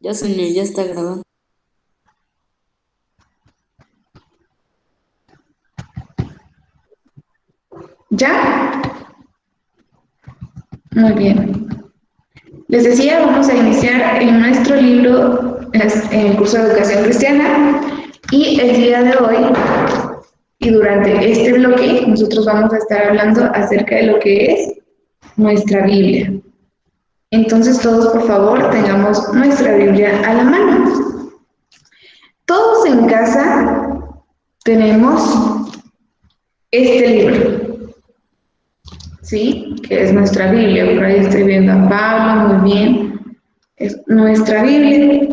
Ya soñé, ya está grabando. ¿Ya? Muy bien. Les decía, vamos a iniciar en nuestro libro, en el curso de Educación Cristiana, y el día de hoy y durante este bloque nosotros vamos a estar hablando acerca de lo que es nuestra Biblia. Entonces todos, por favor, tengamos nuestra Biblia a la mano. Todos en casa tenemos este libro, ¿sí? Que es nuestra Biblia. Por ahí estoy viendo a Pablo, muy bien. Es nuestra Biblia.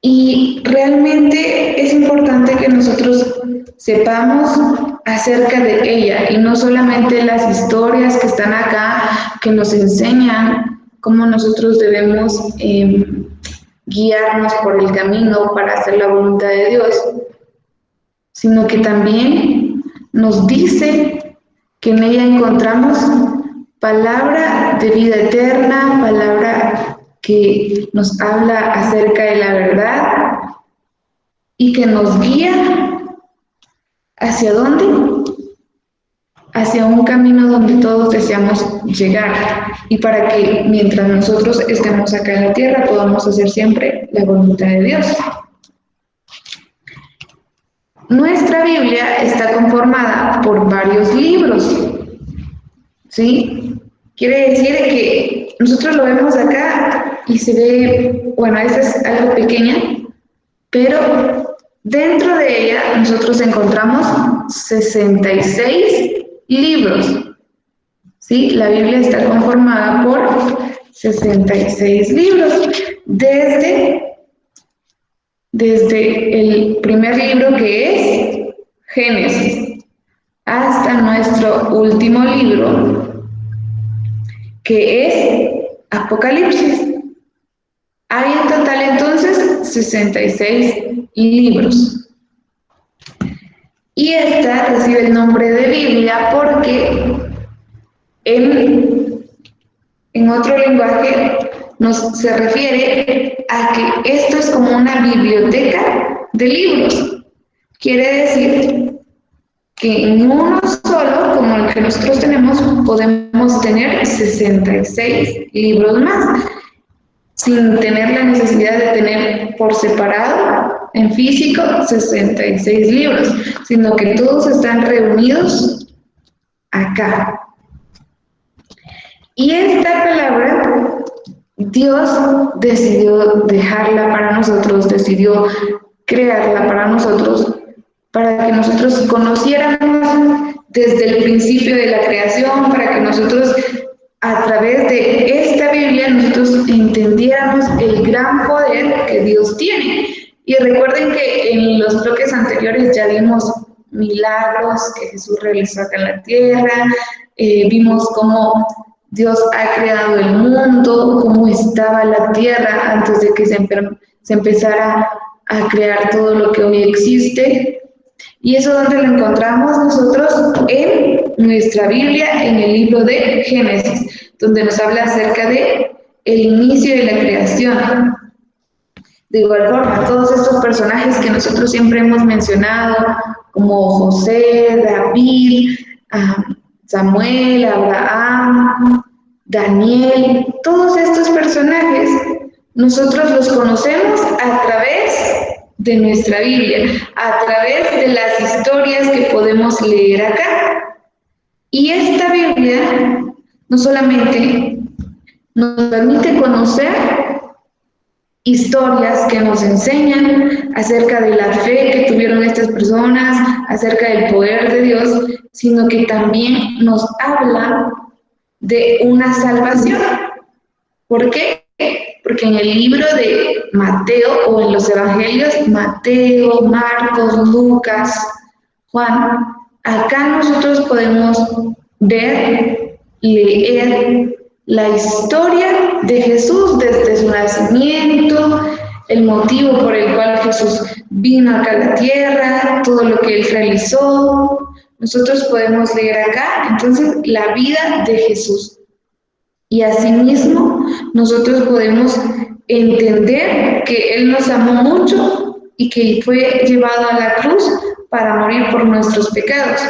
Y realmente es importante que nosotros sepamos acerca de ella y no solamente las historias que están acá, que nos enseñan cómo nosotros debemos guiarnos por el camino para hacer la voluntad de Dios, sino que también nos dice que en ella encontramos palabra de vida eterna, palabra que nos habla acerca de la verdad y que nos guía hacia dónde, hacia un camino donde todos deseamos llegar y para que mientras nosotros estemos acá en la tierra podamos hacer siempre la voluntad de Dios. Nuestra Biblia está conformada por varios libros, ¿sí? Quiere decir que nosotros lo vemos acá y se ve, bueno, esta es algo pequeña, pero dentro de ella nosotros encontramos 66 libros, ¿sí? La Biblia está conformada por 66 libros, desde el primer libro que es Génesis, hasta nuestro último libro, que es Apocalipsis. Hay en total entonces 66 libros. Y esta recibe el nombre de Biblia porque en otro lenguaje se refiere a que esto es como una biblioteca de libros. Quiere decir que en uno solo, como el que nosotros tenemos, podemos tener 66 libros más, sin tener la necesidad de tener por separado, en físico, 66 libros, sino que todos están reunidos acá. Y esta palabra, Dios decidió dejarla para nosotros, decidió crearla para nosotros, para que nosotros conociéramos desde el principio de la creación, para que nosotros a través de esta Biblia nosotros entendiéramos el gran poder que Dios tiene. Y recuerden que en los bloques anteriores ya vimos milagros que Jesús realizó acá en la tierra, vimos cómo Dios ha creado el mundo, cómo estaba la tierra antes de que se empezara a crear todo lo que hoy existe. ¿Y eso dónde lo encontramos nosotros? En nuestra Biblia, en el libro de Génesis, donde nos habla acerca de el inicio de la creación. De igual forma, todos estos personajes que nosotros siempre hemos mencionado, como José, David, Samuel, Abraham, Daniel, todos estos personajes nosotros los conocemos a través de nuestra Biblia, a través de las historias que podemos leer acá. Y esta Biblia no solamente nos permite conocer historias que nos enseñan acerca de la fe que tuvieron estas personas, acerca del poder de Dios, sino que también nos habla de una salvación. ¿Por qué? Porque en el libro de Mateo o en los evangelios, Mateo, Marcos, Lucas, Juan, acá nosotros podemos ver, leer la historia de Jesús desde su nacimiento, el motivo por el cual Jesús vino acá a la tierra, todo lo que él realizó. Nosotros podemos leer acá entonces la vida de Jesús. Y asimismo nosotros podemos entender que Él nos amó mucho y que fue llevado a la cruz para morir por nuestros pecados.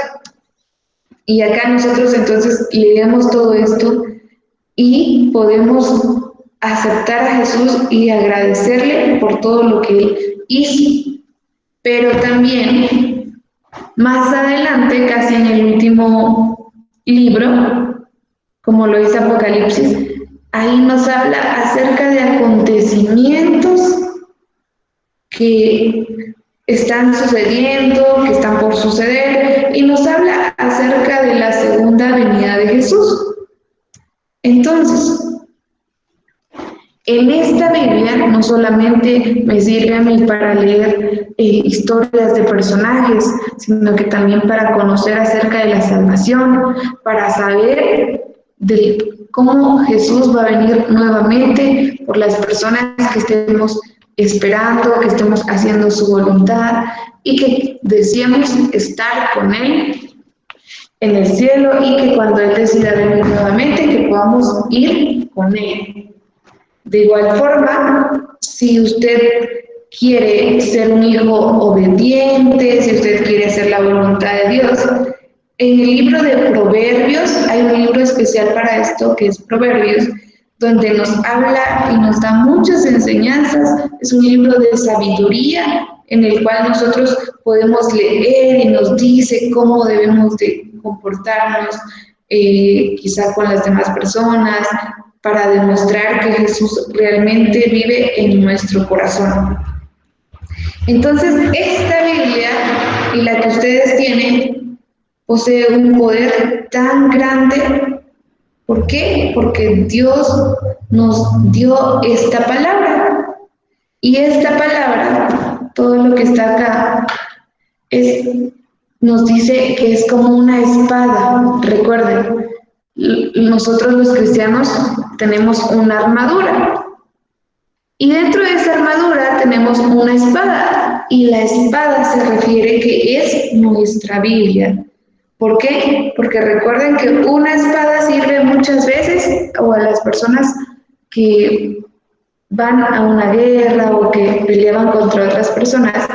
Y acá nosotros entonces leemos todo esto y podemos aceptar a Jesús y agradecerle por todo lo que Él hizo. Pero también, más adelante, casi en el último libro, como lo es Apocalipsis, ahí nos habla acerca de acontecimientos que están sucediendo, que están por suceder, y nos habla acerca de la segunda venida de Jesús. Entonces, en esta Biblia no solamente me sirve a mí para leer historias de personajes, sino que también para conocer acerca de la salvación, para saber de cómo Jesús va a venir nuevamente por las personas que estemos esperando, que estemos haciendo su voluntad y que deseemos estar con Él en el cielo, y que cuando Él decida venir nuevamente, que podamos ir con Él. De igual forma, si usted quiere ser un hijo obediente, si usted quiere hacer la voluntad de Dios, en el libro de Proverbios, hay un libro especial para esto que es Proverbios, donde nos habla y nos da muchas enseñanzas. Es un libro de sabiduría en el cual nosotros podemos leer y nos dice cómo debemos de comportarnos, quizá con las demás personas, para demostrar que Jesús realmente vive en nuestro corazón. Entonces, esta Biblia y la que ustedes tienen posee un poder tan grande. ¿Por qué? Porque Dios nos dio esta palabra. Y esta palabra, todo lo que está acá, nos dice que es como una espada. Recuerden, nosotros los cristianos tenemos una armadura. Y dentro de esa armadura tenemos una espada. Y la espada se refiere que es nuestra Biblia. ¿Por qué? Porque recuerden que una espada sirve muchas veces, o a las personas que van a una guerra o que peleaban contra otras personas,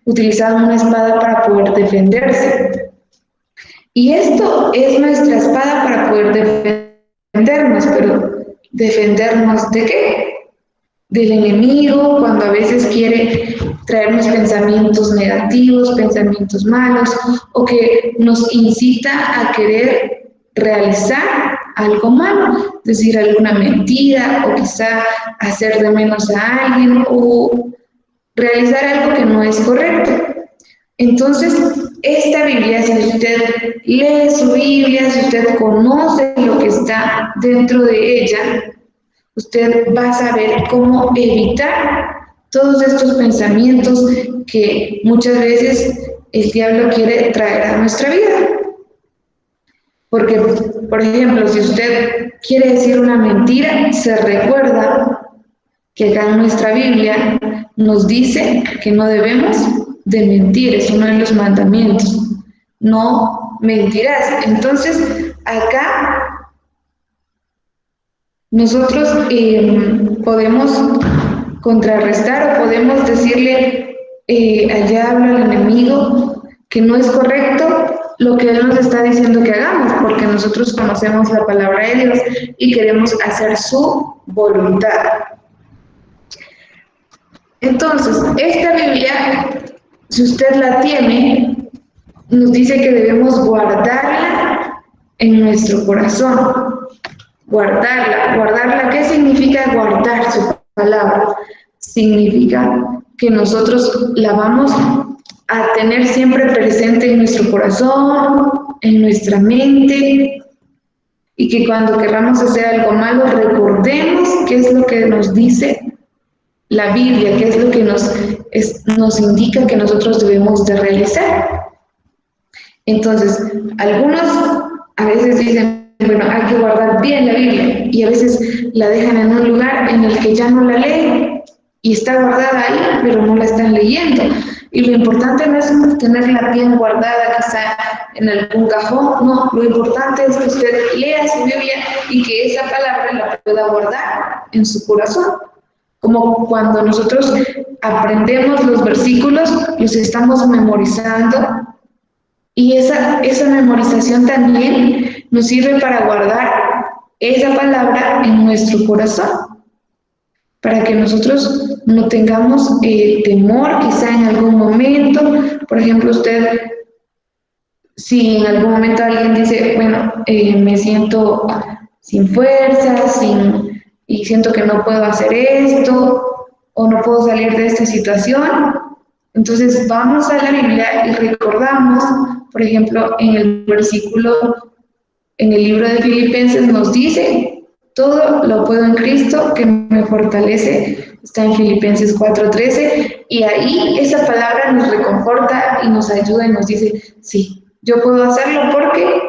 utilizaban una espada para poder defenderse. Y esto es nuestra espada para poder defendernos, pero ¿defendernos de qué? Del enemigo, cuando a veces quiere traernos pensamientos negativos, pensamientos malos, o que nos incita a querer realizar algo malo, decir alguna mentira, o quizá hacer de menos a alguien, o realizar algo que no es correcto. Entonces, esta Biblia, si usted lee su Biblia, si usted conoce lo que está dentro de ella, usted va a saber cómo evitar todos estos pensamientos que muchas veces el diablo quiere traer a nuestra vida. Porque, por ejemplo, si usted quiere decir una mentira, se recuerda que acá en nuestra Biblia nos dice que no debemos de mentir, es uno de los mandamientos. No mentirás. Entonces, acá nosotros podemos contrarrestar o podemos decirle allá habla el enemigo que no es correcto lo que Él nos está diciendo que hagamos, porque nosotros conocemos la palabra de Dios y queremos hacer su voluntad. Entonces, esta Biblia, si usted la tiene, nos dice que debemos guardarla en nuestro corazón. Guardarla, ¿qué significa guardar su palabra? Significa que nosotros la vamos a tener siempre presente en nuestro corazón, en nuestra mente, y que cuando queramos hacer algo malo recordemos qué es lo que nos dice la Biblia, qué es lo que nos indica que nosotros debemos de realizar. Entonces, algunos a veces dicen, bueno, hay que guardar bien la Biblia, y a veces la dejan en un lugar en el que ya no la leen y está guardada ahí, pero no la están leyendo. Y lo importante no es tenerla bien guardada quizá en algún cajón, no, lo importante es que usted lea su Biblia y que esa palabra la pueda guardar en su corazón. Como cuando nosotros aprendemos los versículos, los estamos memorizando y esa memorización también nos sirve para guardar esa palabra en nuestro corazón, para que nosotros no tengamos temor quizá en algún momento. Por ejemplo, usted, si en algún momento alguien dice, bueno, me siento sin fuerzas y siento que no puedo hacer esto o no puedo salir de esta situación, entonces vamos a la Biblia y recordamos, por ejemplo, en el versículo, en el libro de Filipenses nos dice, todo lo puedo en Cristo que me fortalece, está en Filipenses 4:13, y ahí esa palabra nos reconforta y nos ayuda y nos dice, sí, yo puedo hacerlo porque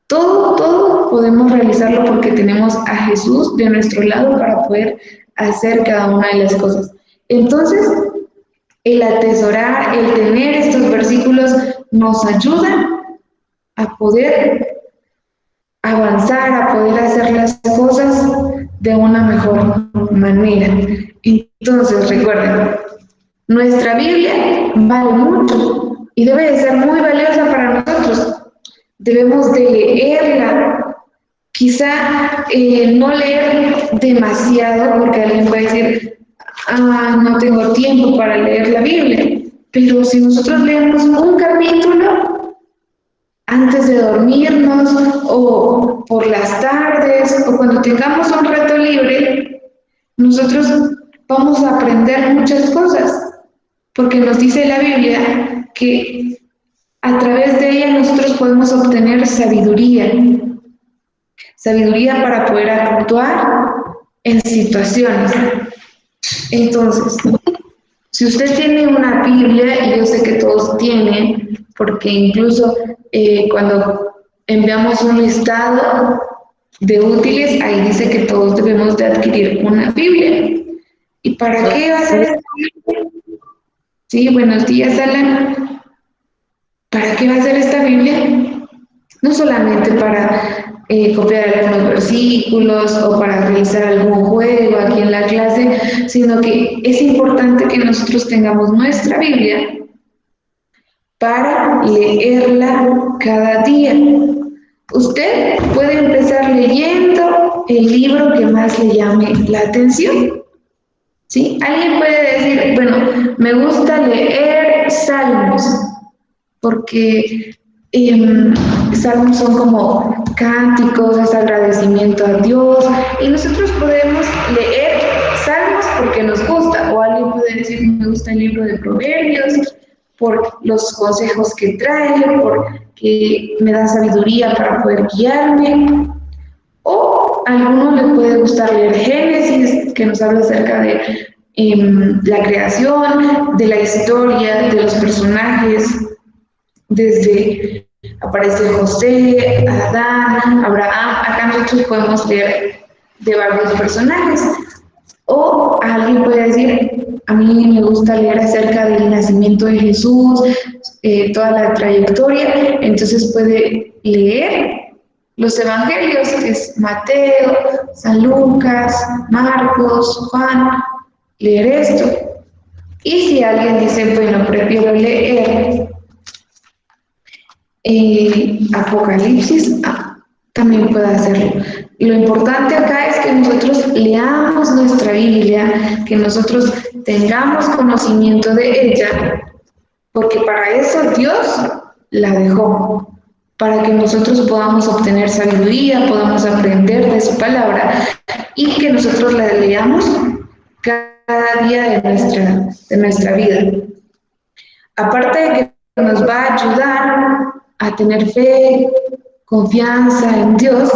todo podemos realizarlo porque tenemos a Jesús de nuestro lado para poder hacer cada una de las cosas. Entonces, el atesorar, el tener estos versículos nos ayuda a poder avanzar, a poder hacer las cosas de una mejor manera. Entonces, recuerden, nuestra Biblia vale mucho y debe de ser muy valiosa para nosotros. Debemos de leerla, quizá no leer demasiado, porque alguien puede decir, no tengo tiempo para leer la Biblia, pero si nosotros leemos un capítulo antes de dormirnos o por las tardes o cuando tengamos un rato libre, nosotros vamos a aprender muchas cosas, porque nos dice la Biblia que a través de ella nosotros podemos obtener sabiduría, sabiduría para poder actuar en situaciones. Entonces, si usted tiene una Biblia, y yo sé que todos tienen, porque incluso cuando enviamos un listado de útiles, ahí dice que todos debemos de adquirir una Biblia. ¿Y para qué va a ser esta Biblia? Sí, buenos días, Alan. ¿Para qué va a ser esta Biblia? No solamente para copiar algunos versículos o para realizar algún juego aquí en la clase, sino que es importante que nosotros tengamos nuestra Biblia para leerla cada día. Usted puede empezar leyendo el libro que más le llame la atención. ¿Sí? Alguien puede decir, bueno, me gusta leer Salmos, porque salmos son como cánticos, es agradecimiento a Dios, y nosotros podemos leer salmos porque nos gusta, o alguien puede decir, me gusta el libro de Proverbios, por los consejos que trae, porque me da sabiduría para poder guiarme, o a alguno le puede gustar leer Génesis, que nos habla acerca de la creación, de la historia, de los personajes, desde aparece José, Adán, Abraham. Acá nosotros podemos leer de varios personajes. O alguien puede decir, a mí me gusta leer acerca del nacimiento de Jesús, toda la trayectoria, entonces puede leer los evangelios, que es Mateo, San Lucas, Marcos, Juan, leer esto. Y si alguien dice, bueno, prefiero leer Apocalipsis, también puede hacerlo. Lo importante acá es que nosotros leamos nuestra Biblia, que nosotros tengamos conocimiento de ella, porque para eso Dios la dejó, para que nosotros podamos obtener sabiduría, podamos aprender de su palabra y que nosotros la leamos cada día de nuestra vida. Aparte de que nos va a ayudar a tener fe, confianza en Dios,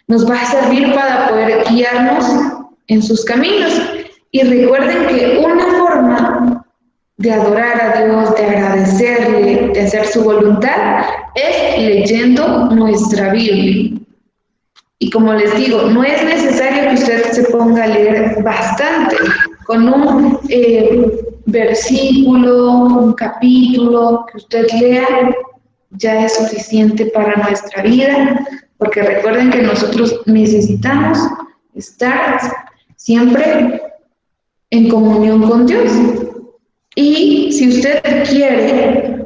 nos va a servir para poder guiarnos en sus caminos. Y recuerden que una forma de adorar a Dios, de agradecerle, de hacer su voluntad, es leyendo nuestra Biblia. Y como les digo, no es necesario que usted se ponga a leer bastante, Con un versículo, un capítulo que usted lea, ya es suficiente para nuestra vida, porque recuerden que nosotros necesitamos estar siempre en comunión con Dios. Y si usted quiere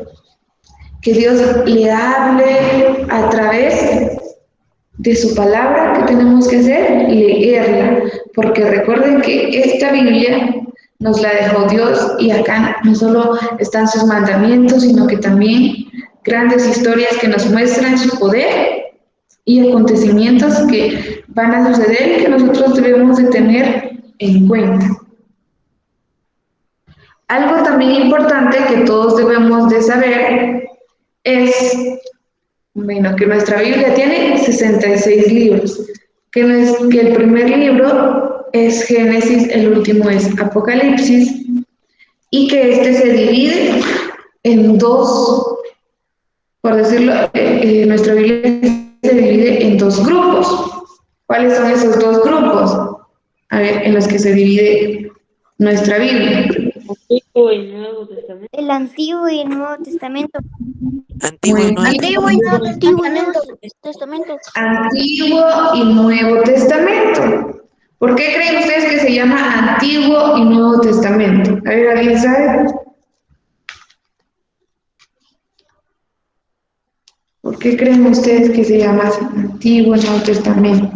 que Dios le hable a través de su palabra, ¿qué tenemos que hacer? Leerla, porque recuerden que esta Biblia nos la dejó Dios y acá no solo están sus mandamientos, sino que también grandes historias que nos muestran su poder y acontecimientos que van a suceder y que nosotros debemos de tener en cuenta. Algo también importante que todos debemos de saber es, bueno, que nuestra Biblia tiene 66 libros, que el primer libro es Génesis, el último es Apocalipsis, y que este se divide en dos, por decirlo, nuestra Biblia se divide en dos grupos. ¿Cuáles son esos dos grupos? A ver, en los que se divide nuestra Biblia. Antiguo y Nuevo Testamento. El Antiguo y el Nuevo Testamento. Antiguo y Nuevo Antiguo y Nuevo Testamento. Antiguo y Nuevo Testamento. ¿Por qué creen ustedes que se llama Antiguo y Nuevo Testamento? A ver, ¿alguien sabe? ¿Por qué creen ustedes que se llama así, Antiguo y Nuevo Testamento?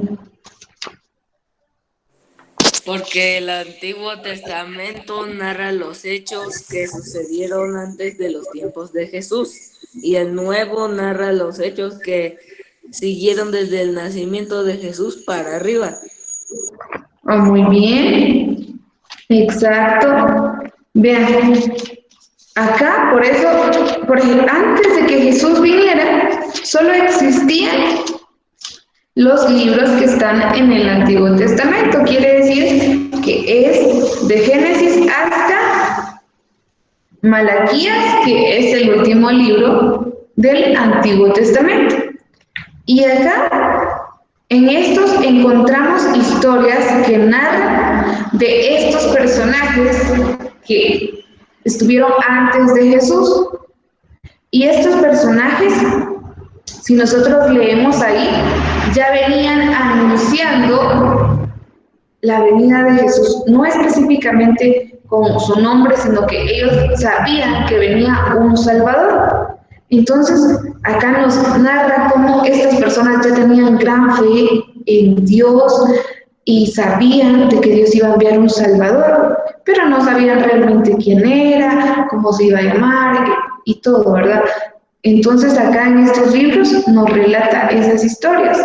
Porque el Antiguo Testamento narra los hechos que sucedieron antes de los tiempos de Jesús y el Nuevo narra los hechos que siguieron desde el nacimiento de Jesús para arriba. Oh, muy bien, exacto. Vean, acá por eso, por ejemplo, antes de que Jesús viniera, solo existían los libros que están en el Antiguo Testamento. Quiere decir que es de Génesis hasta Malaquías, que es el último libro del Antiguo Testamento. Y acá, en estos encontramos historias que narran de estos personajes que estuvieron antes de Jesús. Y estos personajes, si nosotros leemos ahí, ya venían anunciando la venida de Jesús, no específicamente con su nombre, sino que ellos sabían que venía un Salvador. Entonces, acá nos narra cómo estas personas ya tenían gran fe en Dios y sabían de que Dios iba a enviar un Salvador, pero no sabían realmente quién era, cómo se iba a llamar y todo, ¿verdad? Entonces, acá en estos libros nos relata esas historias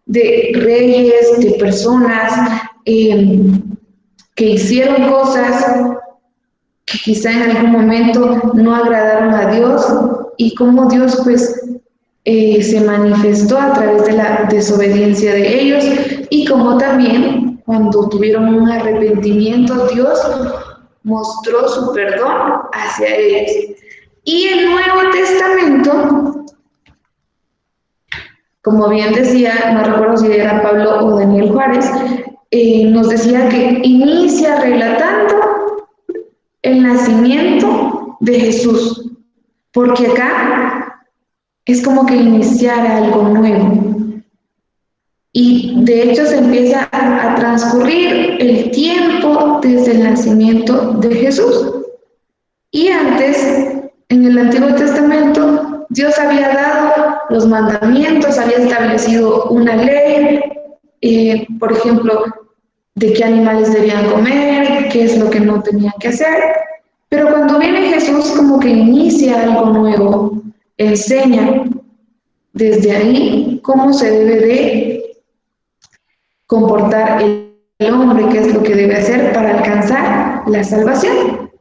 de reyes, de personas que hicieron cosas que quizá en algún momento no agradaron a Dios y cómo Dios pues se manifestó a través de la desobediencia de ellos y como también cuando tuvieron un arrepentimiento Dios mostró su perdón hacia ellos. Y el Nuevo Testamento, como bien decía, no recuerdo si era Pablo o Daniel Juárez, nos decía que inicia relatando el nacimiento de Jesús, porque acá es como que iniciara algo nuevo. Y de hecho se empieza a transcurrir el tiempo desde el nacimiento de Jesús. Y antes, en el Antiguo Testamento, Dios había dado los mandamientos, había establecido una ley, por ejemplo, de qué animales debían comer, qué es lo que no tenían que hacer. Pero cuando viene Jesús, como que inicia algo nuevo, enseña desde ahí cómo se debe de comportar el hombre, qué es lo que debe hacer para alcanzar la salvación.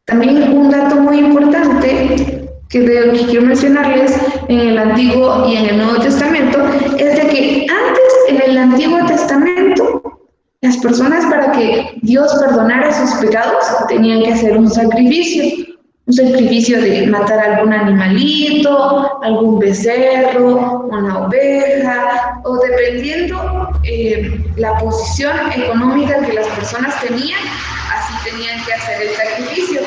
También un dato muy importante que quiero mencionarles en el Antiguo y en el Nuevo Testamento es de que antes en el Antiguo Testamento las personas para que Dios perdonara sus pecados tenían que hacer un sacrificio de matar algún animalito, algún becerro, una oveja o dependiendo la posición económica que las personas tenían, así tenían que hacer el sacrificio.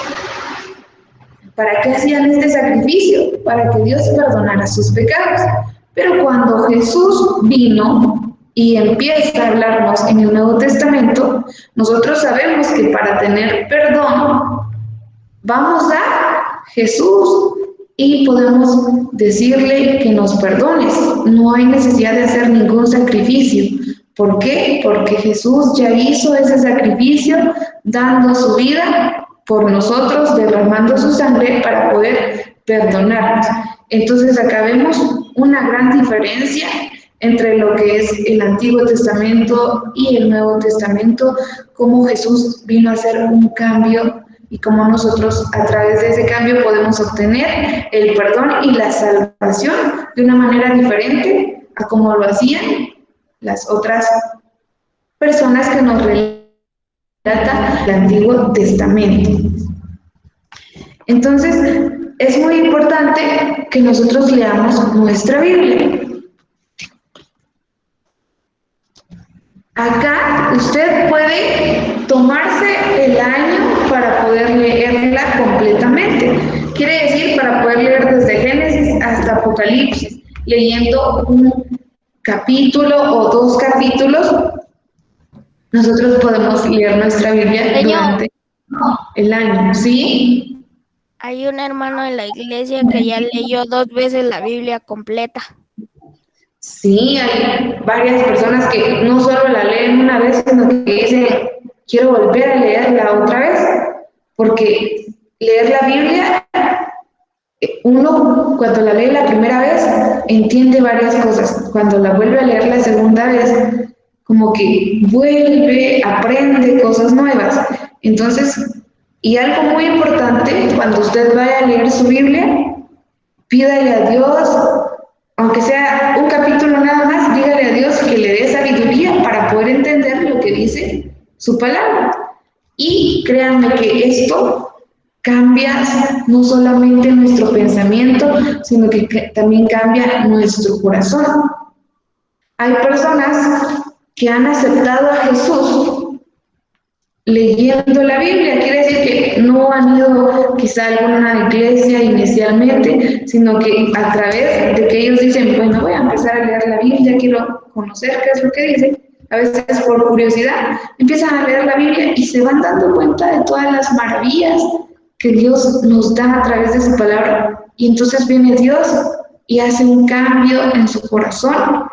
¿Para qué hacían este sacrificio? Para que Dios perdonara sus pecados. Pero cuando Jesús vino y empieza a hablarnos en el Nuevo Testamento, nosotros sabemos que para tener perdón vamos a Jesús y podemos decirle que nos perdones. No hay necesidad de hacer ningún sacrificio. ¿Por qué? Porque Jesús ya hizo ese sacrificio dando su vida por nosotros, derramando su sangre para poder perdonarnos. Entonces acá vemos una gran diferencia entre lo que es el Antiguo Testamento y el Nuevo Testamento, cómo Jesús vino a hacer un cambio y cómo nosotros a través de ese cambio podemos obtener el perdón y la salvación de una manera diferente a como lo hacían las otras personas que nos relata el Antiguo Testamento. Entonces, es muy importante que nosotros leamos nuestra Biblia. Acá usted puede tomarse el año para poder leerla completamente. Quiere decir, para poder leer desde Génesis hasta Apocalipsis, leyendo un capítulo o 2 capítulos, nosotros podemos leer nuestra Biblia durante el año, ¿sí? Hay un hermano en la iglesia que ya leyó 2 veces la Biblia completa. Sí, hay varias personas que no solo la leen una vez, sino que dicen, quiero volver a leerla otra vez, porque leer la Biblia, uno cuando la lee la primera vez entiende varias cosas, cuando la vuelve a leer la segunda vez, como que vuelve, aprende cosas nuevas. Entonces, y algo muy importante, cuando usted vaya a leer su Biblia, pídale a Dios, aunque sea un capítulo nada más, dígale a Dios que le dé sabiduría para poder entender lo que dice su palabra. Y créanme que esto cambia no solamente nuestro pensamiento, sino que también cambia nuestro corazón. Hay personas que han aceptado a Jesús leyendo la Biblia, quiere decir que no han ido quizá a alguna iglesia inicialmente, sino que a través de que ellos dicen, bueno, voy a empezar a leer la Biblia, quiero conocer qué es lo que dice, a veces por curiosidad, empiezan a leer la Biblia y se van dando cuenta de todas las maravillas que Dios nos da a través de su palabra, y entonces viene Dios y hace un cambio en su corazón,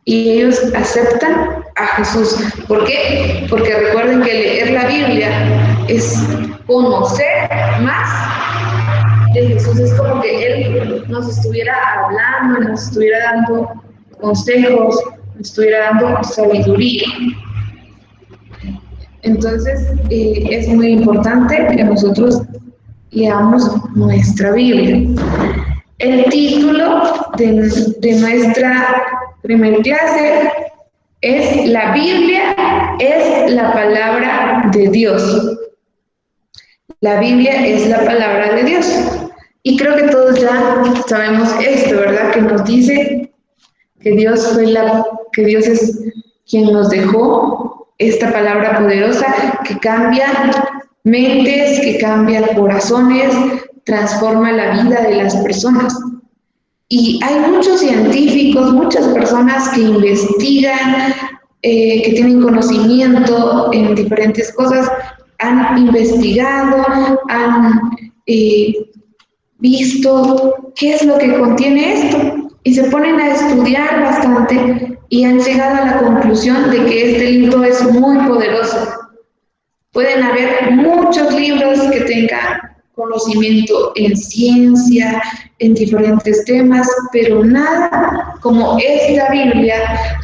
y ellos aceptan a Jesús. ¿Por qué? Porque recuerden que leer la Biblia es conocer más de Jesús. Es como que Él nos estuviera hablando, nos estuviera dando consejos, nos estuviera dando sabiduría. Entonces, es muy importante que nosotros leamos nuestra Biblia. El título de nuestra primera clase es La Biblia es la palabra de Dios. La Biblia es la palabra de Dios. Y creo que todos ya sabemos esto, ¿verdad? Que nos dice que Dios es quien nos dejó esta palabra poderosa que cambia mentes, que cambia corazones, transforma la vida de las personas. Y hay muchos científicos, muchas personas que investigan, que tienen conocimiento en diferentes cosas, han investigado, han visto qué es lo que contiene esto y se ponen a estudiar bastante y han llegado a la conclusión de que este libro es muy poderoso. Pueden haber muchos libros que tengan conocimiento en ciencia, en diferentes temas, pero nada como esta Biblia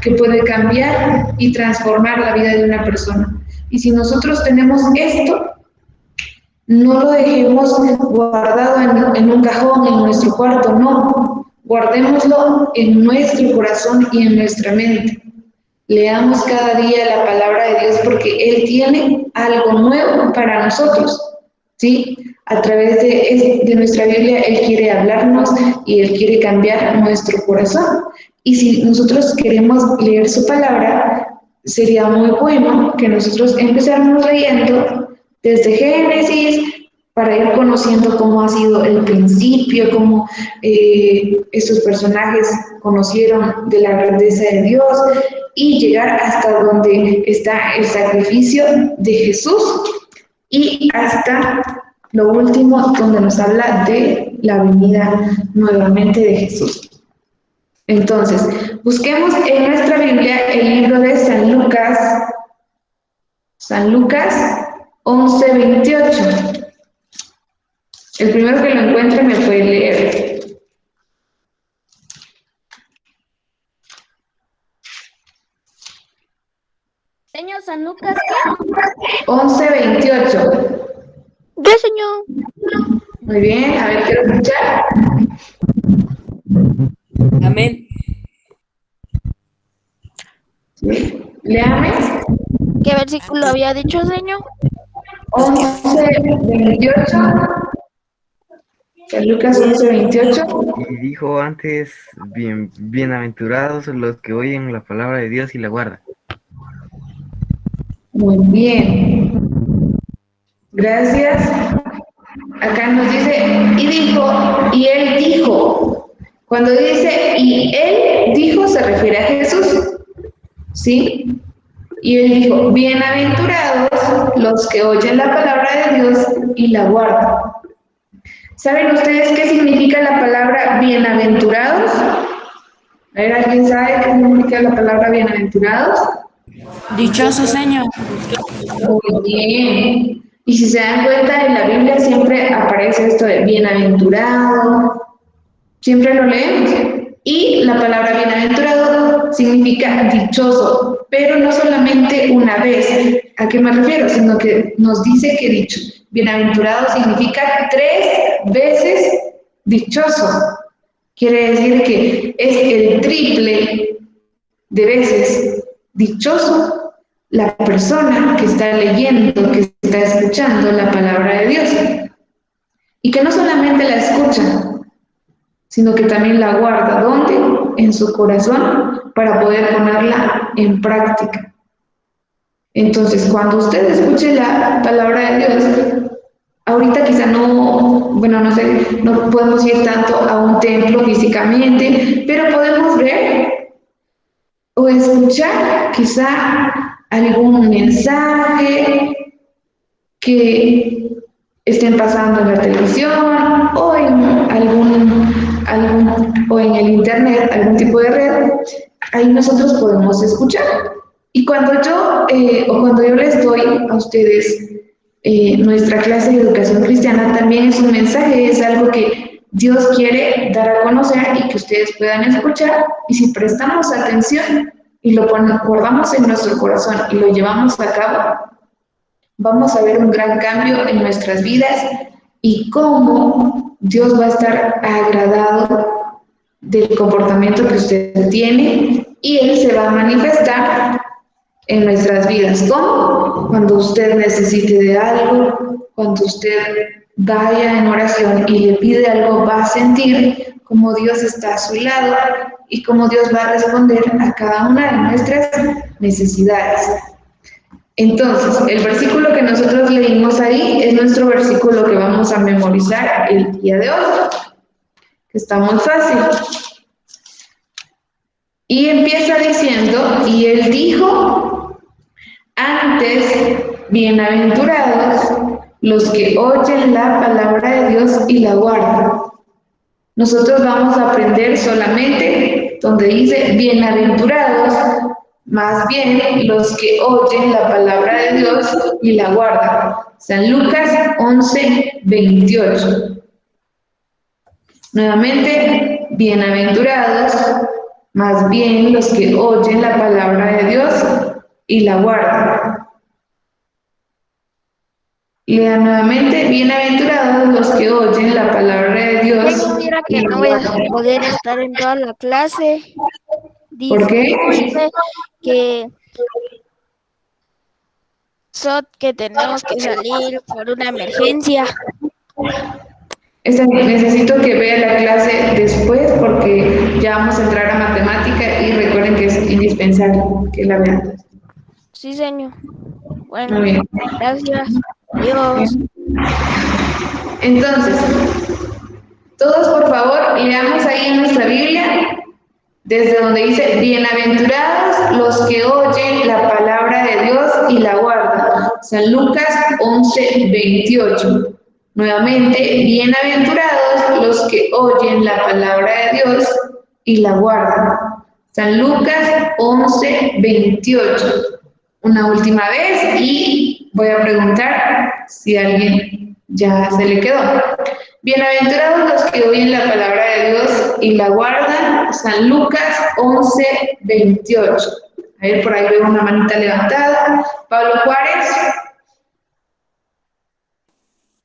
que puede cambiar y transformar la vida de una persona. Y si nosotros tenemos esto, no lo dejemos guardado en un cajón, en nuestro cuarto, no. Guardémoslo en nuestro corazón y en nuestra mente. Leamos cada día la palabra de Dios porque Él tiene algo nuevo para nosotros, ¿sí? A través de nuestra Biblia Él quiere hablarnos y Él quiere cambiar nuestro corazón. Y si nosotros queremos leer su palabra, sería muy bueno que nosotros empezáramos leyendo desde Génesis para ir conociendo cómo ha sido el principio, cómo estos personajes conocieron de la grandeza de Dios y llegar hasta donde está el sacrificio de Jesús y hasta lo último donde nos habla de la venida nuevamente de Jesús. Entonces, busquemos en nuestra Biblia el libro de San Lucas 11:28. El primero que lo encuentre me puede leer. Señor San Lucas, ¿qué? 11:28. ¿Qué, señor? Muy bien, a ver, quiero escuchar. Amén. ¿Sí? Léame. ¿Qué versículo había dicho, señor? 11:28. San Lucas 11:28. Y dijo antes, bienaventurados los que oyen la palabra de Dios y la guardan. Muy bien. Gracias. Acá nos dice, y él dijo. Cuando dice, y él dijo, se refiere a Jesús. ¿Sí? Y él dijo, bienaventurados los que oyen la palabra de Dios y la guardan. ¿Saben ustedes qué significa la palabra bienaventurados? A ver, ¿alguien sabe qué significa la palabra bienaventurados? Dichoso, Señor. Muy bien. Y si se dan cuenta, en la Biblia siempre aparece esto de bienaventurado, siempre lo leemos. Y la palabra bienaventurado significa dichoso, pero no solamente una vez. ¿A qué me refiero? Sino que nos dice que dicho, bienaventurado significa 3 veces dichoso. Quiere decir que es el triple de veces dichoso la persona que está leyendo, que está escuchando la palabra de Dios. Y que no solamente la escucha, sino que también la guarda. ¿Dónde? En su corazón, para poder ponerla en práctica. Entonces, cuando usted escuche la palabra de Dios, ahorita quizá no podemos ir tanto a un templo físicamente, pero podemos ver o escuchar quizá algún mensaje que estén pasando en la televisión o o en el internet, algún tipo de red, ahí nosotros podemos escuchar. Y cuando yo les doy a ustedes nuestra clase de educación cristiana, también es un mensaje, es algo que Dios quiere dar a conocer y que ustedes puedan escuchar. Y si prestamos atención y lo guardamos en nuestro corazón y lo llevamos a cabo, vamos a ver un gran cambio en nuestras vidas y cómo Dios va a estar agradado del comportamiento que usted tiene y Él se va a manifestar en nuestras vidas. ¿Cómo? Cuando usted necesite de algo, cuando usted vaya en oración y le pide algo, va a sentir como Dios está a su lado y cómo Dios va a responder a cada una de nuestras necesidades. Entonces, el versículo que nosotros leímos ahí es nuestro versículo que vamos a memorizar el día de hoy, que está muy fácil. Y empieza diciendo, y él dijo, antes, bienaventurados los que oyen la palabra de Dios y la guardan. Nosotros vamos a aprender solamente donde dice bienaventurados, más bien los que oyen la palabra de Dios y la guardan. San Lucas 11:28. Nuevamente, bienaventurados, más bien los que oyen la palabra de Dios y la guardan. Lea nuevamente, bienaventurados los que oyen la palabra de Dios. Tengo mira que no voy a poder estar en toda la clase. ¿Por qué? Dice que tenemos que salir por una emergencia. Necesito que vea la clase después porque ya vamos a entrar a matemática y recuerden que es indispensable que la vean. Sí, señor. Muy Bueno, bien. gracias. Adiós. Entonces, todos por favor leamos ahí en nuestra Biblia, desde donde dice, bienaventurados los que oyen la palabra de Dios y la guardan. San Lucas 11:28. Nuevamente, bienaventurados los que oyen la palabra de Dios y la guardan. San Lucas 11:28. Una última vez y voy a preguntar si a alguien ya se le quedó. Bienaventurados los que oyen la palabra de Dios y la guardan. San Lucas 11:28. A ver, por ahí veo una manita levantada. Pablo Juárez.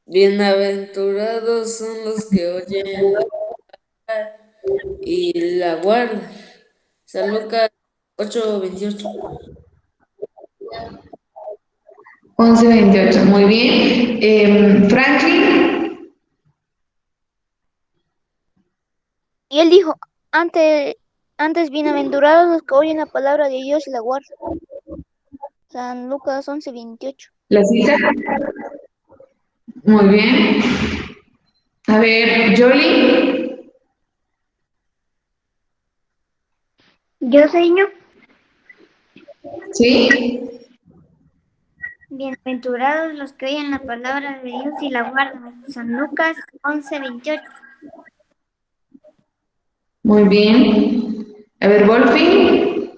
Bienaventurados son los que oyen la y la guardan. San Lucas 8:28. 11:28. Muy bien. Franklin. Y él dijo, antes bienaventurados los que oyen la palabra de Dios y la guardan. San Lucas 11:28. La cita. Muy bien. A ver, Jolie. Yo, Señor, ¿Sí? bienaventurados los que oyen la palabra de Dios y la guardan. San Lucas 11:28. Muy bien. A ver, Wolfi.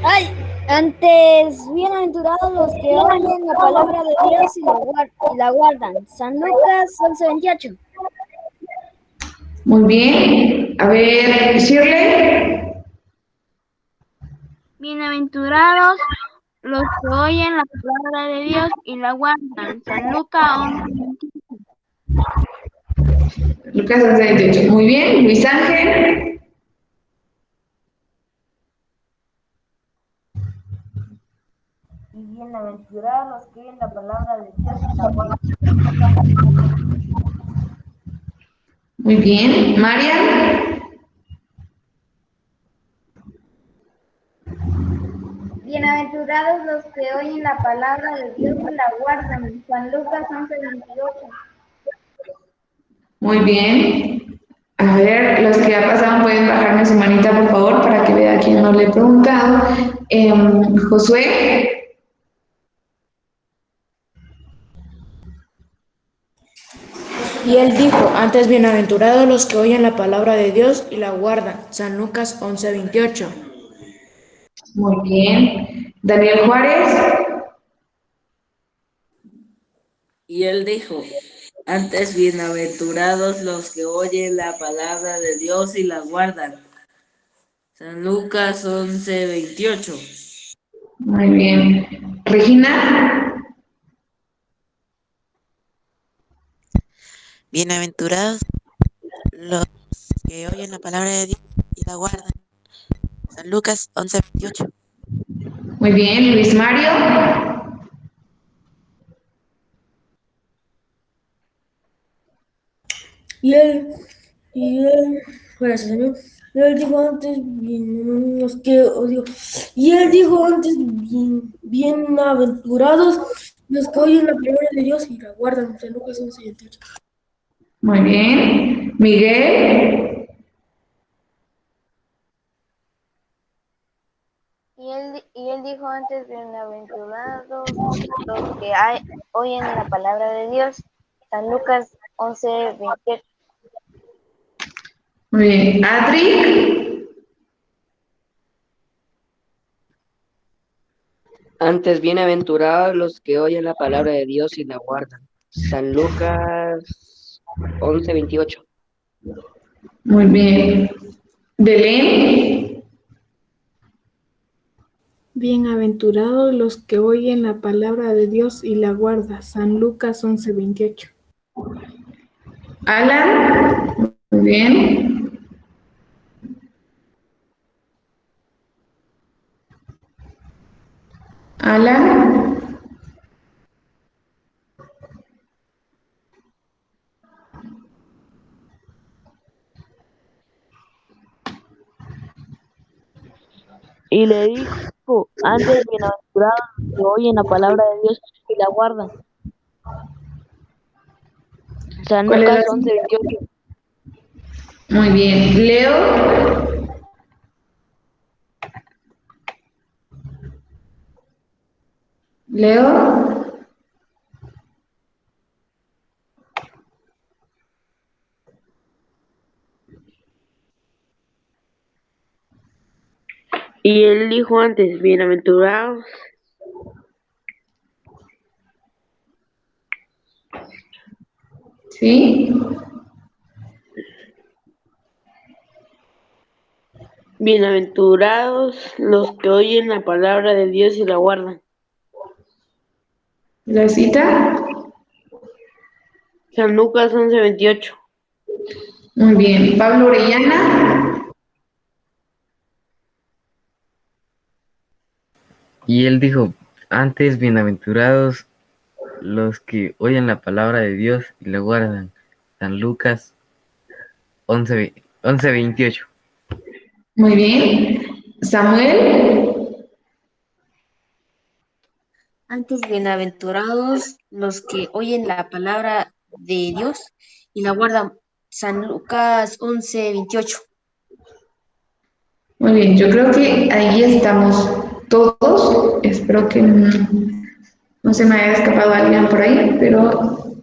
Ay, antes, bienaventurados los que oyen la palabra de Dios y la guardan. San Lucas 11:28. Muy bien. A ver, Shirley. Bienaventurados los que oyen la palabra de Dios y la guardan. San Lucas 11:28. Lucas 11:28. Muy bien. Luis Ángel. Y bienaventurados los que oyen la palabra de Dios y la guardan. Muy bien. Marian. Bienaventurados los que oyen la palabra de Dios y la guardan. San Lucas 11:28. Muy bien. A ver, los que ya pasaron pueden bajarme su manita, por favor, para que vea a quién no le he preguntado. Josué. Y él dijo, antes bienaventurados los que oyen la palabra de Dios y la guardan. San Lucas 11:28. Muy bien. Daniel Juárez. Y él dijo, antes bienaventurados los que oyen la palabra de Dios y la guardan. San Lucas 11:28. Muy bien. Regina. Bienaventurados los que oyen la palabra de Dios y la guardan. San Lucas 11:28. Muy bien. Luis Mario. Gracias, Señor. Y él dijo antes, los que odio. Y él dijo antes, bienaventurados los que oyen la palabra de Dios y la guardan. San Lucas 11:28. Muy bien. Miguel. Y él dijo antes, bienaventurados los que oyen la palabra de Dios. San Lucas 11:28. Muy bien. Adri. Antes, bienaventurados los que oyen la palabra de Dios y la guardan. San Lucas 11:28. Muy bien. Belén. Bienaventurados los que oyen la palabra de Dios y la guardan. San Lucas 11:28. Alan. Muy bien. Alan. Y le dijo, antes bienaventurados los que oyen la palabra de Dios y la guardan. San ¿Cuál es Lucas la 11:28. Muy bien. Leo. Leo. Y él dijo antes, bienaventurados ¿Sí? bienaventurados los que oyen la palabra de Dios y la guardan. ¿La cita? San Lucas 11:28. Muy bien. Pablo Orellana. Y él dijo, antes bienaventurados los que oyen la palabra de Dios y la guardan. San Lucas 11:28. Muy bien. Samuel. Antes, bienaventurados los que oyen la palabra de Dios y la guardan. San Lucas 11:28. Muy bien, yo creo que ahí estamos todos. Espero que no se me haya escapado alguien por ahí, pero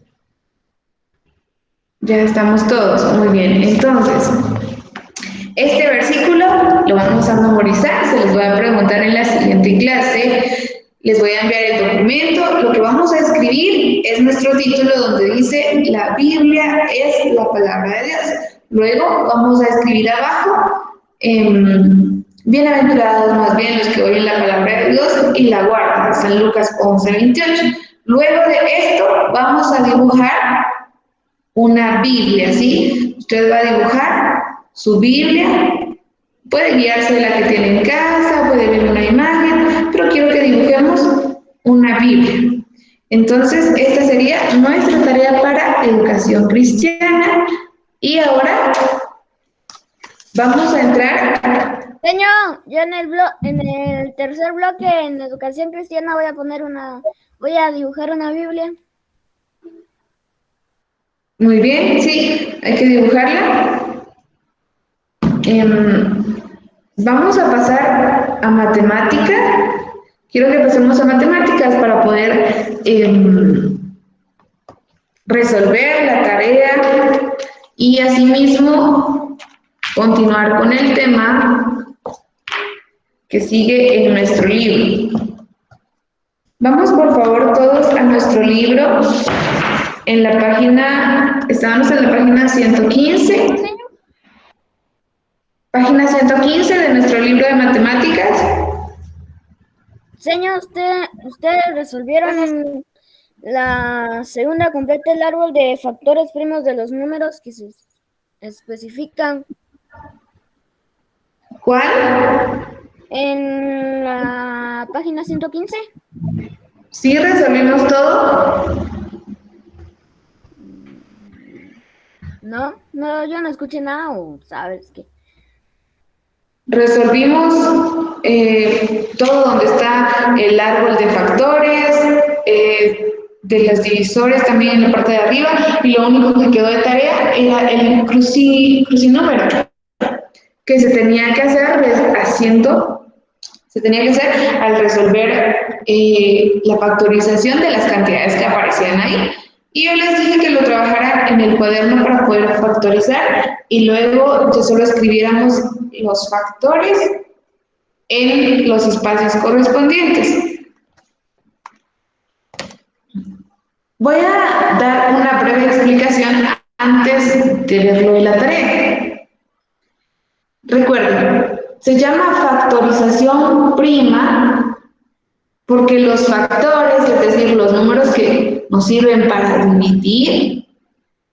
ya estamos todos. Muy bien, entonces, este versículo lo vamos a memorizar, se los voy a preguntar en la siguiente clase. Les voy a enviar el documento. Lo que vamos a escribir es nuestro título donde dice la Biblia es la palabra de Dios. Luego vamos a escribir abajo bienaventurados más bien los que oyen la palabra de Dios y la guardan. San Lucas 11:28. Luego de esto vamos a dibujar una Biblia, ¿sí? Usted va a dibujar su Biblia. Puede guiarse de la que tiene en casa, puede ver una imagen, pero quiero que dibujemos una Biblia. Entonces, esta sería nuestra tarea para educación cristiana. Y ahora vamos a entrar. Señor, yo en el tercer bloque en educación cristiana voy a dibujar una Biblia. Muy bien, sí, hay que dibujarla. Vamos a pasar a matemática. Quiero que pasemos a matemáticas para poder resolver la tarea y asimismo continuar con el tema que sigue en nuestro libro. Vamos por favor todos a nuestro libro. Estamos en la página 115. Página 115 de nuestro libro de matemáticas. Señor, ustedes resolvieron en la segunda completa el árbol de factores primos de los números que se especifican. ¿Cuál? En la página 115. ¿Sí resolvimos todo? No, yo no escuché nada, o sabes qué. Resolvimos todo donde está el árbol de factores, de los divisores también en la parte de arriba, y lo único que quedó de tarea era el crucinúmero, que se tenía que hacer al resolver la factorización de las cantidades que aparecían ahí. Y yo les dije que lo trabajaran en el cuaderno para poder factorizar y luego ya solo escribiéramos los factores en los espacios correspondientes. Voy a dar una breve explicación antes de verlo de la tarea. Recuerden, se llama factorización prima porque los factores, es decir, los números que nos sirven para dividir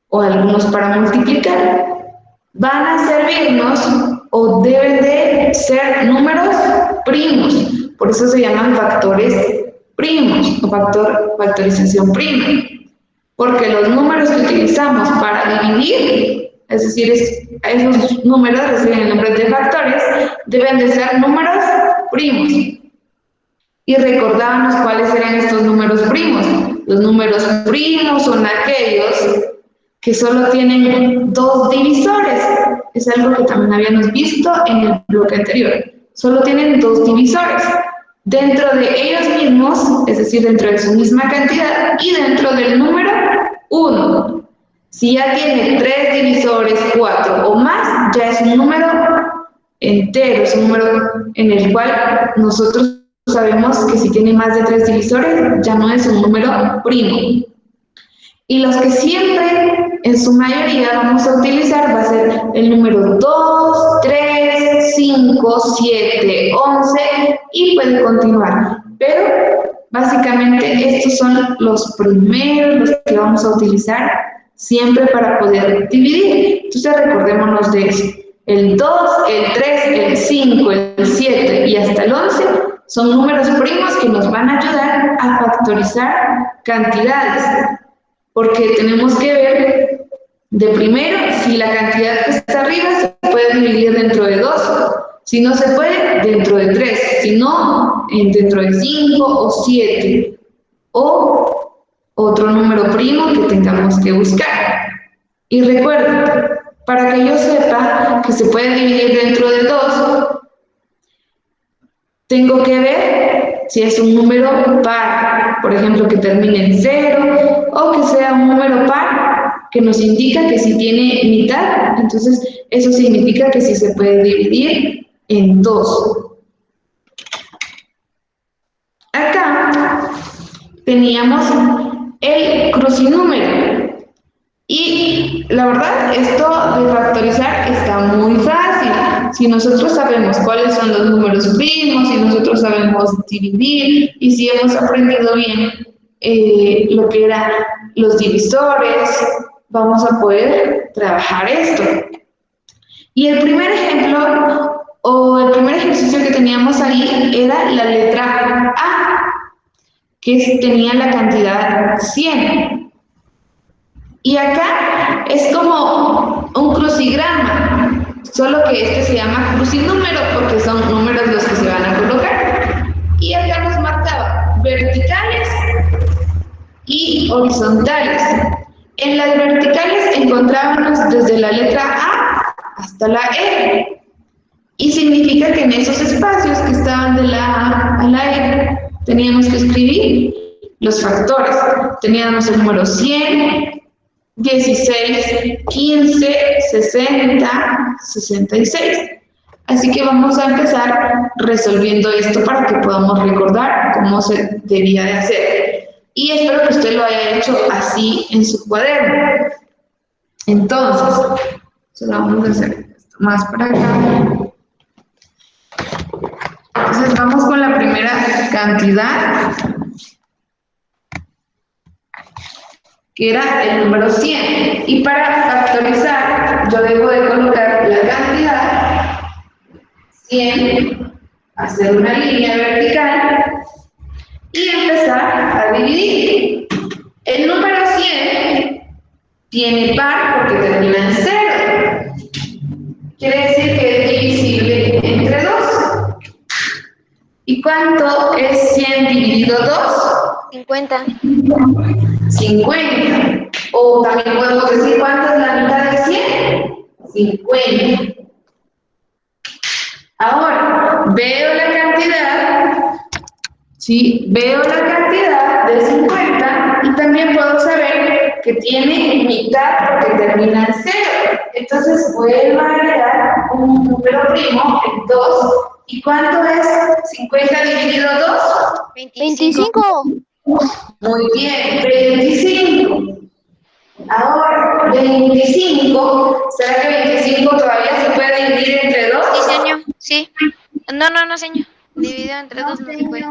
o algunos para multiplicar, van a servirnos o deben de ser números primos. Por eso se llaman factores primos o factorización prima. Porque los números que utilizamos para dividir, es decir, esos números reciben el nombre de factores, deben de ser números primos. Y recordábamos cuáles eran estos números primos. Los números primos son aquellos que solo tienen dos divisores. Es algo que también habíamos visto en el bloque anterior. Solo tienen dos divisores. Dentro de ellos mismos, es decir, dentro de su misma cantidad y dentro del número 1. Si ya tiene 3 divisores, 4 o más, ya es un número entero, es un número en el cual nosotros sabemos que si tiene más de 3 divisores, ya no es un número primo. Y los que siempre, en su mayoría, vamos a utilizar va a ser el número 2, 3, 5, 7, 11 y puede continuar. Pero básicamente estos son los primeros, los que vamos a utilizar siempre para poder dividir. Entonces recordémonos de eso. El 2, el 3, el 5, el 7 y hasta el 11 son números primos que nos van a ayudar a factorizar cantidades. Porque tenemos que ver de primero si la cantidad que está arriba se puede dividir dentro de 2, si no se puede, dentro de 3, si no, dentro de 5 o 7, o otro número primo que tengamos que buscar. Y recuerden, para que yo sepa que se puede dividir dentro de 2, tengo que ver si es un número par, por ejemplo, que termine en 0, o que sea un número par que nos indica que si tiene mitad, entonces eso significa que sí se puede dividir en 2. Acá teníamos el crucinúmero. Y la verdad, esto de factorizar está muy fácil. Si nosotros sabemos cuáles son los números primos, si nosotros sabemos dividir y si hemos aprendido bien lo que eran los divisores, vamos a poder trabajar esto. Y el primer ejemplo o el primer ejercicio que teníamos ahí era la letra A, que tenía la cantidad 100. Y acá es como un crucigrama, solo que este se llama crucinúmero porque son números los que se van a colocar. Y acá nos marcaba verticales y horizontales. En las verticales encontrábamos desde la letra A hasta la E. Y significa que en esos espacios que estaban de la A a la E teníamos que escribir los factores. Teníamos el número 100, 16, 15, 60, 66. Así que vamos a empezar resolviendo esto para que podamos recordar cómo se debía de hacer. Y espero que usted lo haya hecho así en su cuaderno. Entonces, solo vamos a hacer esto más para acá. Entonces vamos con la primera cantidad, que era el número 100. Y para factorizar, yo debo de colocar la cantidad 100, hacer una línea vertical y empezar a dividir. El número 100 tiene par porque termina en 0. Quiere decir que es divisible entre 2. ¿Y cuánto es 100 dividido 2? 50. 50. O también podemos decir cuánto es la mitad de 100. 50. Ahora, veo la cantidad, ¿sí? Veo la cantidad de 50 y también puedo saber que tiene mitad porque termina en 0. Entonces vuelvo a agregar un número primo, el 2. ¿Y cuánto es 50 dividido 2? 25. Muy bien, 25. Ahora, 25, ¿será que 25 todavía se puede dividir entre 2? Sí, señor, sí. No, señor. Dividido entre 2 no se puede.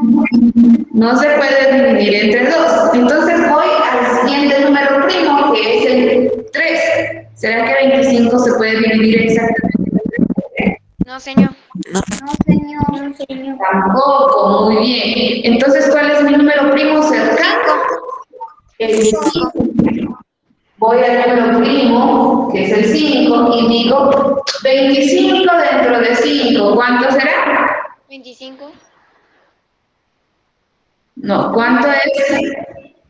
No se puede dividir entre 2. Entonces voy al siguiente número primo, que es el 3. ¿Será que 25 se puede dividir exactamente entre 3? No, señor. No, señor. Tampoco, muy bien. Entonces, ¿cuál es mi número primo cercano? El 5. Voy al número primo, que es el 5, y digo 25 dentro de 5. ¿Cuánto será? 25. No, ¿cuánto es?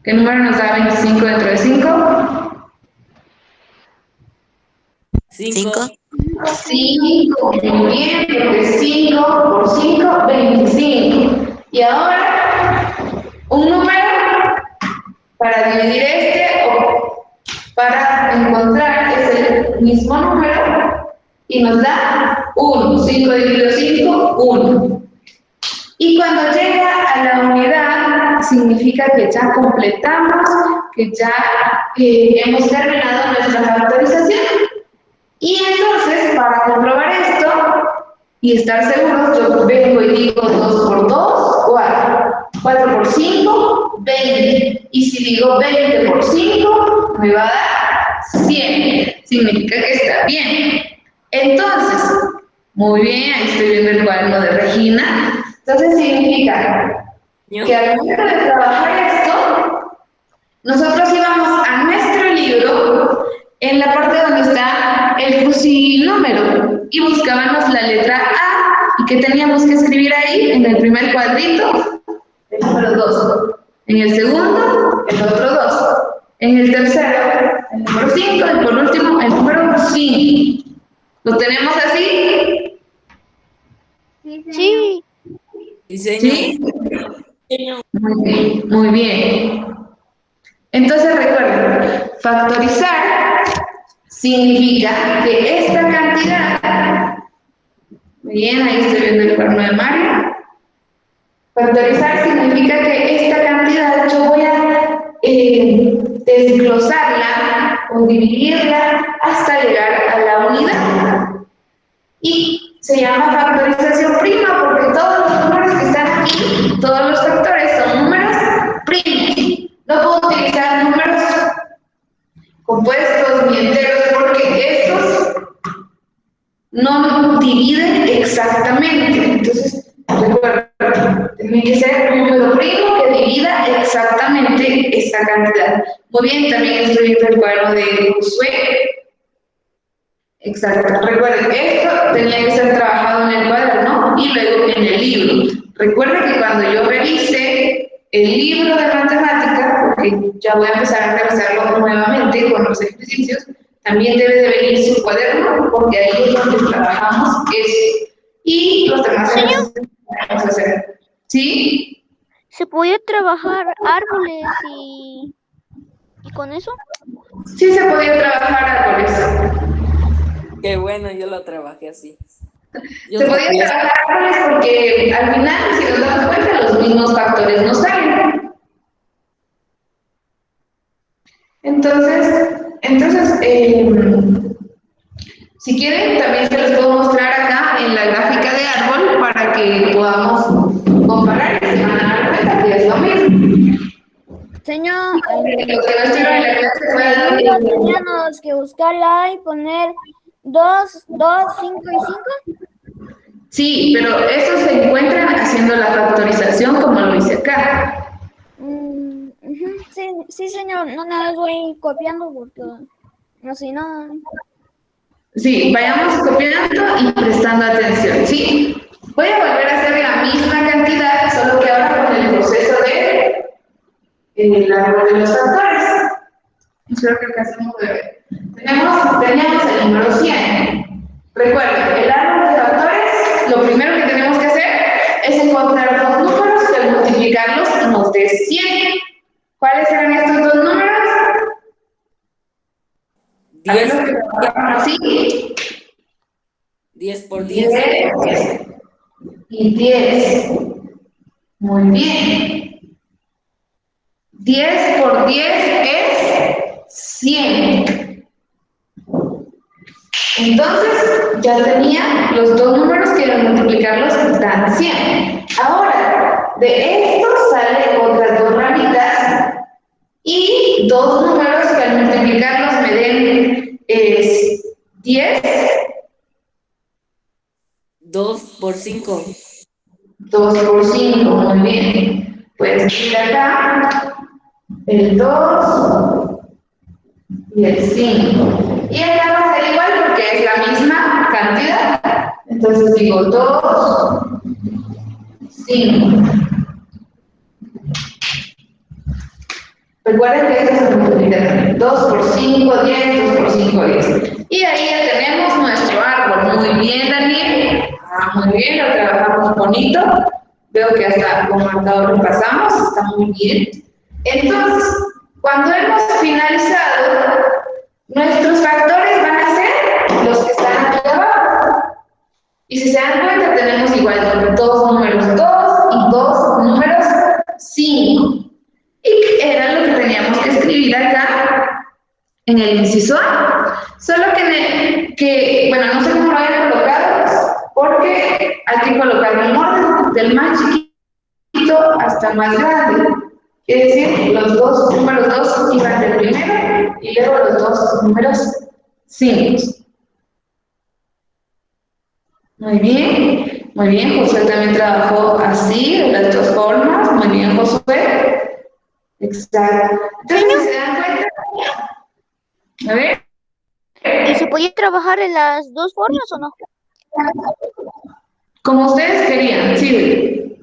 ¿Qué número nos da 25 dentro de 5? 5. 5, muy bien, porque 5 por 5, 25. Y ahora, un número para dividir o para encontrar es el mismo número y nos da 1. 5 dividido 5, 1. Y cuando llega a la unidad, significa que ya completamos, que ya hemos terminado nuestra factorización. Y entonces, para comprobar esto y estar seguros, yo vengo y digo 2 por 2, 4. 4 por 5, 20. Y si digo 20 por 5, me va a dar 100. Significa que está bien. Entonces, muy bien, ahí estoy viendo el cuaderno de Regina. Entonces significa que al momento de trabajar esto, nosotros íbamos a nuestro libro, en la parte donde está el crucinúmero, y buscábamos la letra A, y ¿qué teníamos que escribir ahí? En el primer cuadrito, el número 2. En el segundo, el otro 2. En el tercero, el número 5, y por último, el número 5. ¿Lo tenemos así? Sí. ¿Sí? Muy bien, muy bien. Entonces recuerden, factorizar significa que esta cantidad, muy bien, ahí estoy viendo el cuaderno de Mario. Factorizar significa que esta cantidad yo voy a desglosarla o dividirla hasta llegar a la unidad. Y se llama factorización prima porque todos los números que están aquí, todos los factores son números primos. No puedo utilizar números compuestos ni enteros porque estos no dividen exactamente. Entonces, recuerda, tiene que ser un número primo que divida exactamente esta cantidad. Muy bien, también estoy viendo el cuaderno de Josué. Exacto. Recuerden, esto tenía que ser trabajado en el cuaderno y luego en el libro. Recuerden que cuando yo revise el libro de matemática, porque ya voy a empezar a revisarlo nuevamente con los ejercicios, también debe de venir su cuaderno, porque ahí es donde trabajamos eso. Y los demás ejercicios que vamos a hacer. ¿Sí? ¿Se podía trabajar árboles y con eso? Sí se podía trabajar árboles. Qué bueno, yo lo trabajé así. Se podía trabajar árboles porque al final, si nos damos cuenta, los mismos factores nos salen. Entonces, si quieren, también se los puedo mostrar acá en la gráfica de árbol para que podamos comparar y se van a dar cuenta que es lo mismo. Señor, teníamos que buscarla y poner 2, 5 y 5. Sí, pero eso se encuentran haciendo la factorización como lo hice acá. Sí, señor, no las voy copiando porque no sé nada. Sí, vayamos copiando y prestando atención, ¿sí? Voy a volver a hacer la misma cantidad, solo que ahora con el proceso de el árbol de los factores. Espero que alcancemos de ver. Teníamos el número 100. Recuerden, el árbol de factores, lo primero que tenemos que hacer es encontrar dos números que al multiplicarlos nos dé 100. ¿Cuáles eran estos dos números? 10. Así. 10 por 10. 10 y 10. Muy bien. 10 por 10 es 100. Entonces, ya tenía los dos números que al multiplicarlos dan 100. Ahora, de esto salen otras dos ramitas y dos números que al multiplicarlos me den 10. 2 por 5. 2 por 5, muy bien. Puedes escribir acá el 2 y el 5. Y acá va a ser igual porque es la misma cantidad. Entonces digo 2 5. Recuerden que esto se multiplica 2 por 5, 10, 2 por 5, 10. Y ahí ya tenemos nuestro árbol. Muy bien, Daniel. Muy bien, lo trabajamos bonito. Veo que hasta con marcador repasamos, está muy bien. Entonces, cuando hemos finalizado, nuestros factores van a ser los que están aquí abajo. Y si se dan cuenta, tenemos igual dos números 2 y dos números 5. Y era lo que teníamos que escribir acá en el inciso A. Solo que bueno, no sé cómo lo hayan colocado, porque hay que colocarlo en orden, del más chiquito hasta el más grande. Quiere decir, los dos números 2 iban del primero y luego los dos números 5. Muy bien, Josué también trabajó así, de las dos formas. Muy bien, Josué. Exacto. Entonces, ¿se dan cuenta? A ver. ¿Y se podía trabajar en las dos formas o no? Como ustedes querían, sí.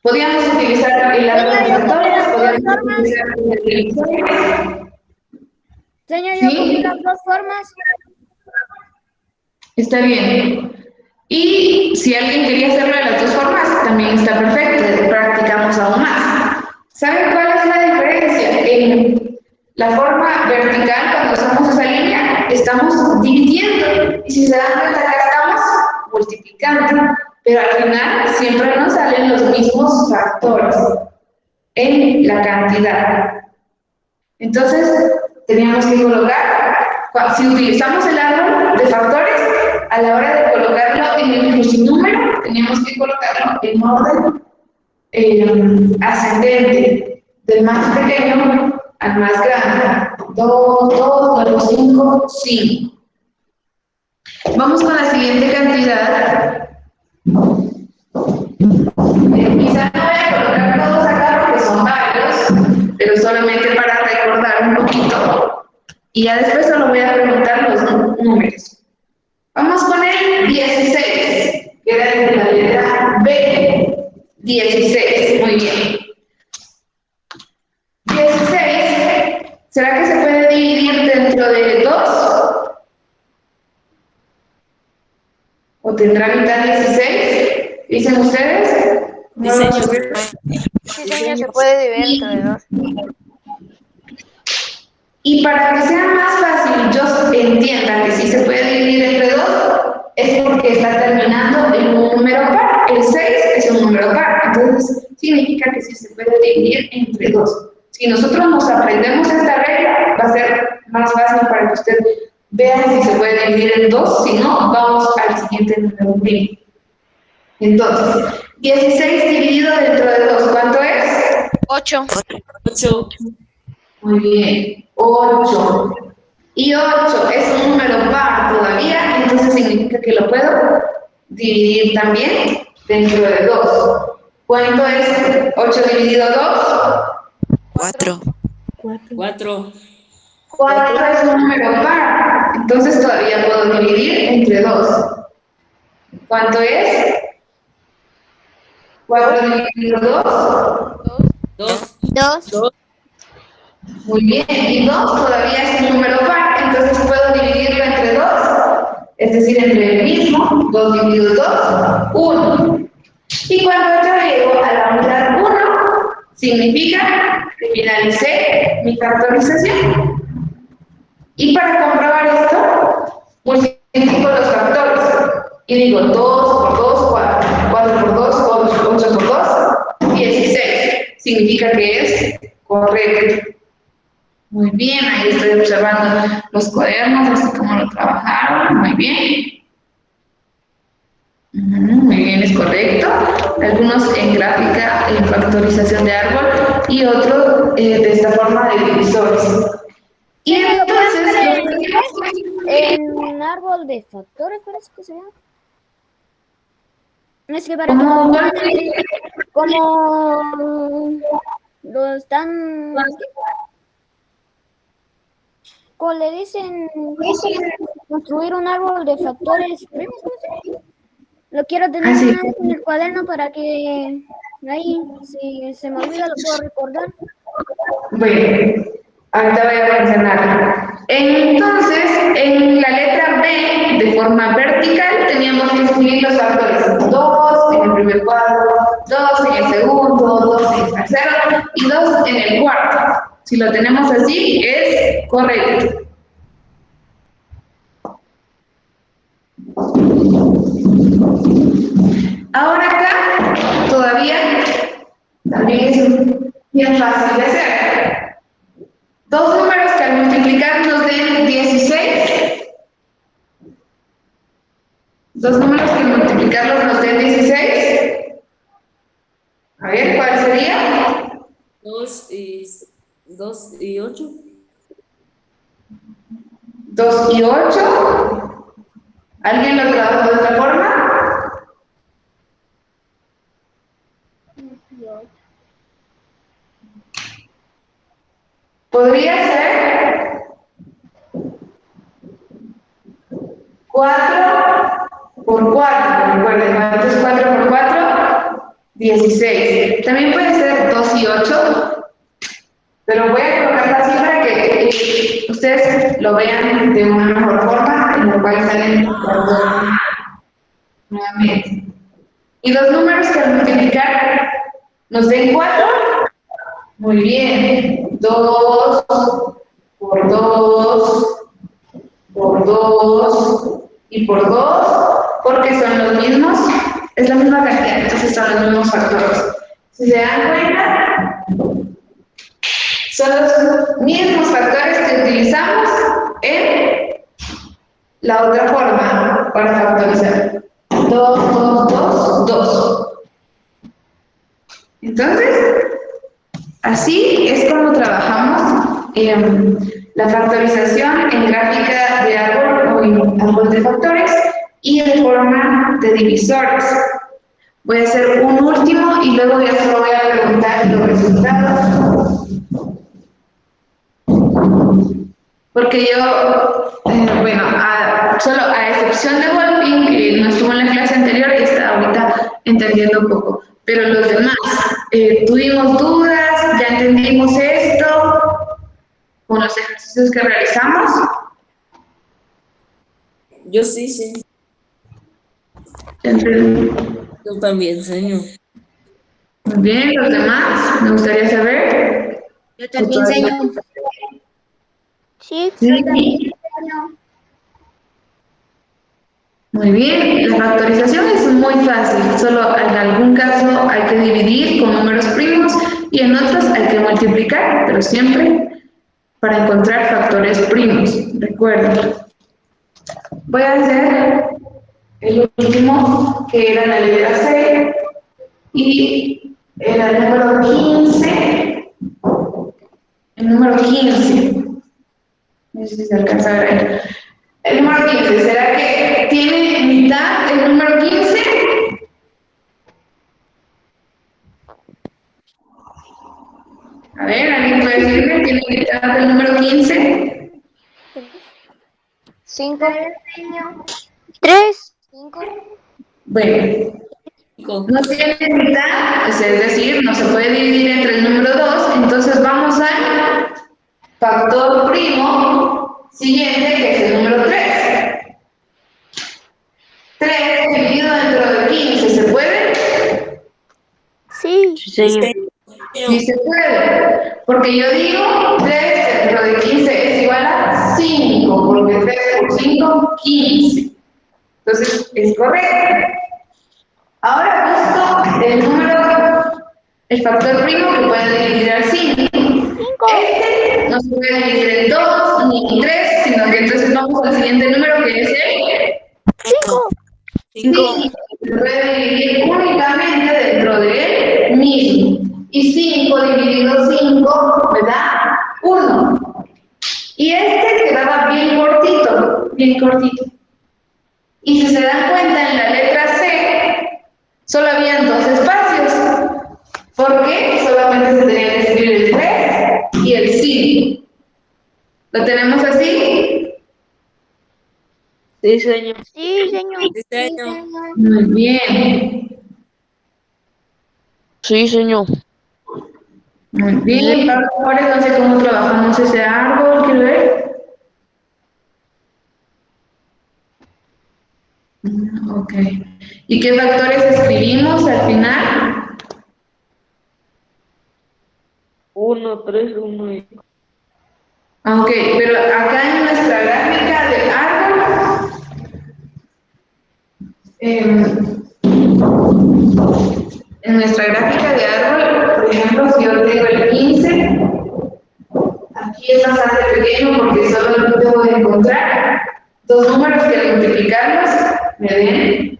Podíamos utilizar el árbol de factores, podíamos utilizar el divisor. Señor, yo cogí las dos formas. Está bien. Y si alguien quería hacerlo de las dos formas, también está perfecto, practicamos aún más. ¿Saben cuál es la diferencia? En la forma vertical, cuando usamos esa línea, estamos dividiendo. Y si se dan cuenta, acá estamos multiplicando. Pero al final siempre nos salen los mismos factores en la cantidad. Entonces, teníamos que colocar, si utilizamos el árbol de factores, a la hora de colocarlo en el número, teníamos que colocarlo en orden ascendente, del más pequeño al más grande. 2, 4, 5, 5. Vamos con la siguiente cantidad. Quizá no voy a colocar todos acá porque son varios, pero solamente para recordar un poquito. Y ya después solo voy a preguntar los números. Vamos con el 16, que era de la letra B. 16, muy bien. 16, ¿será que se puede dividir dentro de 2? ¿O tendrá mitad 16? ¿Dicen ustedes? Sí, señor. Sí, señor, se puede dividir entre 2. Y para que sea más fácil, yo entienda que sí se puede dividir entre 2, es porque está terminando en un número par. El 6 es un número par, entonces significa que sí se puede dividir entre 2. Si nosotros nos aprendemos esta regla, va a ser más fácil para que usted vea si se puede dividir en 2, si no, vamos al siguiente número. Entonces, 16 dividido dentro de 2, ¿cuánto es? 8. 8. Muy bien, 8. Y 8 es un número par todavía, entonces significa que lo puedo dividir también dentro de 2. ¿Cuánto es 8 dividido 2? 4. 4. 4 es un número par, entonces todavía puedo dividir entre 2. ¿Cuánto es? 4 dividido 2. 2. Muy bien, y 2 todavía es un número par, entonces puedo dividirlo entre 2, es decir, entre el mismo, 2 dividido 2, 1. Y cuando yo llego a la unidad 1, significa que finalicé mi factorización. Y para comprobar esto, multiplico los factores. Y digo 2 por 2, 4, 4 por 2, 8 por 2, 16. Significa que es correcto. Muy bien, ahí estoy observando los cuadernos, así como lo trabajaron. Muy bien. Muy bien, es correcto. Algunos en gráfica, en factorización de árbol, y otros de esta forma de divisores. Y entonces, En árbol de factores, parece que se llama. Es que para como lo están, como le dicen, construir un árbol de factores primos, ¿no? Lo quiero tener Así. una vez en el cuaderno para que ahí, si se me olvida, lo puedo recordar. Bueno, ahorita voy a mencionar. Entonces, en la letra B, de forma vertical, teníamos que escribir los factores. 2 en el primer cuadro, 2 en el segundo, 2 en el tercero y 2 en el cuarto. Si lo tenemos así, es correcto. Ahora acá, todavía, también es bien fácil de hacer. Dos números que al multiplicar nos den 16. Dos números que al multiplicarlos nos den 16. A ver, ¿cuál sería? 2 y 8. 2 y 8. ¿Alguien lo tradujo de otra forma? 18. Podría ser 4 por 4. Recuerden, ¿cuánto es 4 por 4? 16. También puede ser 2 y 8. Pero voy a colocar así para que ustedes lo vean de una mejor forma, en lo cual salen nuevamente. Y los números que al multiplicar nos den 4. Muy bien. 2 por 2 por 2 y por 2, porque son los mismos, es la misma cantidad, entonces son los mismos factores. Si se dan cuenta, son los mismos factores que utilizamos en la otra forma para factorizar. 2, 2, 2, 2. Entonces, así es como trabajamos la factorización en gráfica de árbol o en árbol de factores y de forma de divisores. Voy a hacer un último y luego ya solo voy a preguntar los resultados. Porque yo, solo a excepción de Wolfing, que no estuvo en la clase anterior y está ahorita entendiendo un poco. Pero los demás, tuvimos dudas, ya entendimos esto, con los ejercicios que realizamos. Yo sí. Yo también, señor. Muy bien, los demás, me gustaría saber. Yo también, señor. Sí. Sí. Muy bien, la factorización es muy fácil, solo en algún caso hay que dividir con números primos y en otros hay que multiplicar, pero siempre para encontrar factores primos, recuerden. Voy a hacer el último, que era la letra C, y era el número 15. El número 15. No sé si se alcanza a ver ahí. El número 15, ¿será que tiene mitad el número 15? A ver, ¿alguien puede decirme? ¿Tiene mitad el número 15? 5. 3. 5. Bueno, no tiene mitad, es decir, no se puede dividir entre el número 2, entonces vamos al factor primo siguiente, que es el número 3. 3 dividido dentro de 15, ¿se puede? Sí. Sí se puede, porque yo digo 3 dentro de 15 es igual a 5, porque 3 por 5, 15. Entonces, es correcto. Ahora busco el factor primo que puede dividir al 5. Este no se puede dividir en 2 ni en 3, sino que entonces vamos al siguiente número, que es el 5. Se puede dividir únicamente dentro de él mismo. Y 5 dividido 5 me da 1. Y este quedaba bien cortito, bien cortito. Y si se dan cuenta, en la letra C solo habían 2 espacios, porque solamente se tenía que escribir el 3 y el 5. ¿Lo tenemos así? Sí, señor. Sí, señor. Sí, señor. Muy bien. Sí, señor. Muy bien. Pablo, ahora no sé cómo trabajamos ese árbol, quiero ver. Ok. ¿Y qué factores escribimos al final? 1, 3, 1 y... Ok, pero acá en nuestra gráfica del árbol, en nuestra gráfica de árbol, por ejemplo, si yo tengo el 15, aquí es bastante pequeño porque solo debo de encontrar dos números que al multiplicarlos me den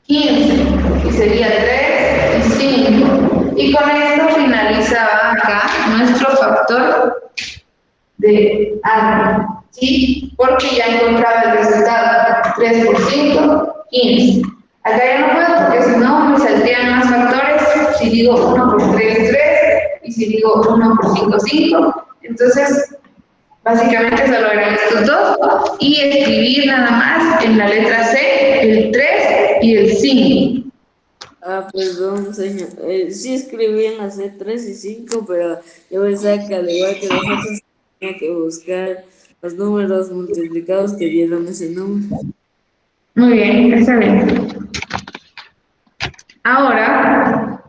15, y sería 3 y 5. Y con esto finalizaba acá nuestro factor de árbol, ¿sí? Porque ya encontraba el resultado, 3 por 5, 15. Acá ya no puedo porque si no me saldrían más factores, si digo 1 por 3, 3, y si digo 1 por 5, 5. Entonces, básicamente solo eran estos dos, y escribir nada más en la letra C el 3 y el 5. Ah, perdón, señor. Sí escribí en la C3 y 5, pero yo pensaba que al igual que los otros tenía que buscar los números multiplicados que dieron ese número. Muy bien, está bien. Ahora,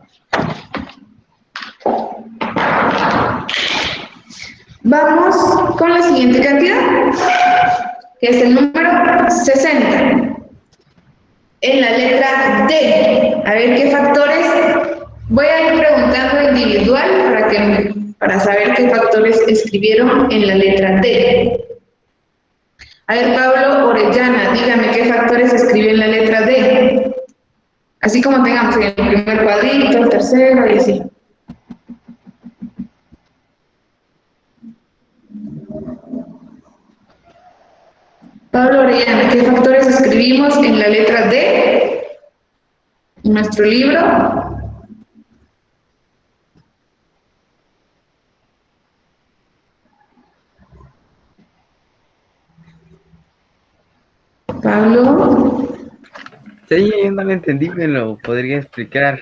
vamos con la siguiente cantidad, que es el número 60. En la letra D, a ver qué factores, voy a ir preguntando individual para saber qué factores escribieron en la letra D. A ver, Pablo Orellana, dígame qué factores escribe en la letra D. Así como tengamos el primer cuadrito, el tercero y así. Pablo Orellana, ¿qué factores escribimos en la letra D en nuestro libro? Pablo. Sí, yo no lo entendí, me lo podría explicar.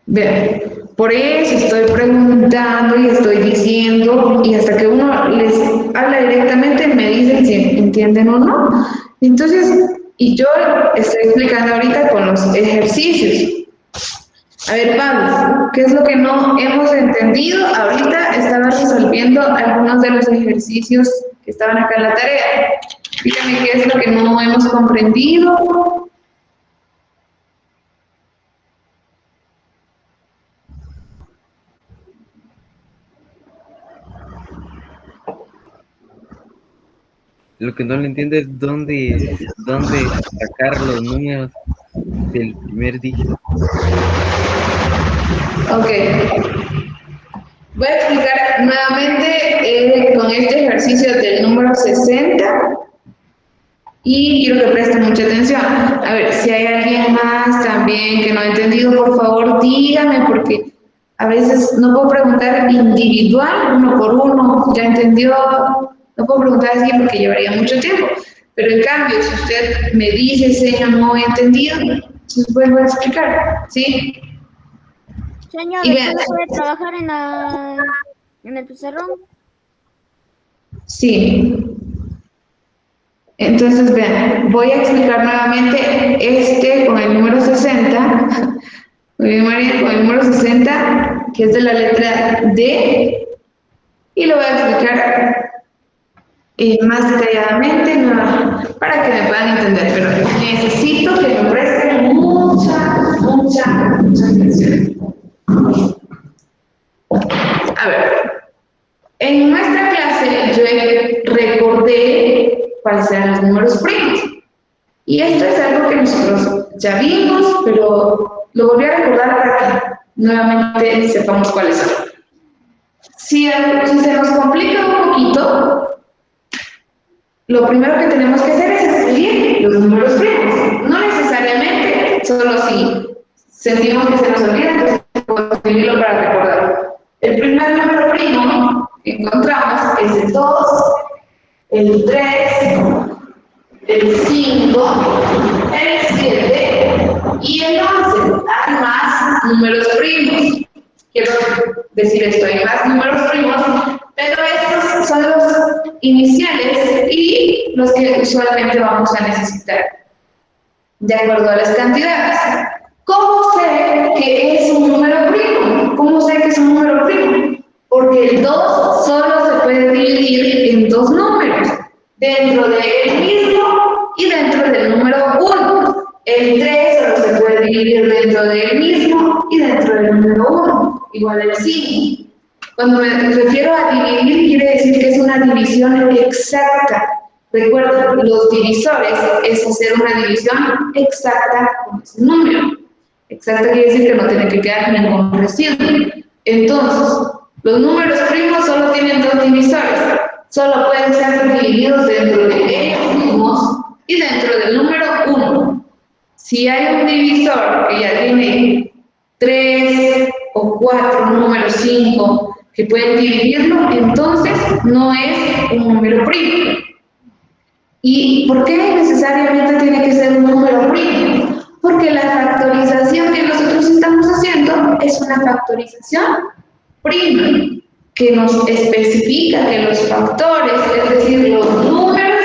Vean, por eso estoy preguntando y estoy diciendo, y hasta que uno les habla directamente me dicen si entienden o no. Entonces, y yo estoy explicando ahorita con los ejercicios. A ver, Pablo, ¿qué es lo que no hemos entendido? Ahorita estaba resolviendo algunos de los ejercicios que estaban acá en la tarea. Dígame qué es lo que no hemos comprendido. Lo que no le entiendo es dónde sacar los números del primer dígito. Ok. Voy a explicar nuevamente con este ejercicio del número 60 y quiero que presten mucha atención. A ver, si hay alguien más también que no ha entendido, por favor dígame, porque a veces no puedo preguntar individual, uno por uno, ya entendió, no puedo preguntar así porque llevaría mucho tiempo. Pero en cambio, si usted me dice, señor, no he entendido, entonces vuelvo a explicar, ¿sí? Señor, Y ¿después vean, lo puede trabajar en el pizarrón? sí. Entonces, vean, voy a explicar nuevamente con el número 60, muy bien, María, con el número 60, que es de la letra D, y lo voy a explicar más detalladamente para que me puedan entender, pero necesito que me presten mucha atención. A ver, en nuestra clase yo recordé cuáles eran los números primos. Y esto es algo que nosotros ya vimos, pero lo volví a recordar para que nuevamente sepamos cuáles son. Si se nos complica un poquito, lo primero que tenemos que hacer es escribir los números primos. No necesariamente, solo si sentimos que se nos olvida, entonces podemos escribirlo para recordar. El primer número primo encontramos es el 2, el 3, el 5, el 7 y el 11. Hay más números primos. Quiero decir esto, hay más números primos, pero estos son los iniciales y los que usualmente vamos a necesitar, de acuerdo a las cantidades. ¿Cómo sé que es un número primo? ¿Cómo sé que es un número primo? Porque el 2 solo se puede dividir en dos números, dentro del mismo y dentro del número 1. El 3 solo se puede dividir dentro del mismo y dentro del número 1, igual el 5. Cuando me refiero a dividir, quiere decir que es una división exacta. Recuerda, los divisores es hacer una división exacta con ese número. Exacta quiere decir que no tiene que quedar ningún residuo. Entonces, los números primos solo tienen dos divisores. Solo pueden ser divididos dentro de ellos mismos y dentro del número 1. Si hay un divisor que ya tiene 3 o 4 números 5 que pueden dividirlo, entonces no es un número primo. ¿Y por qué necesariamente tiene que ser un número primo? Porque la factorización que nosotros estamos haciendo es una factorización prima, que nos especifica que los factores, es decir, los números,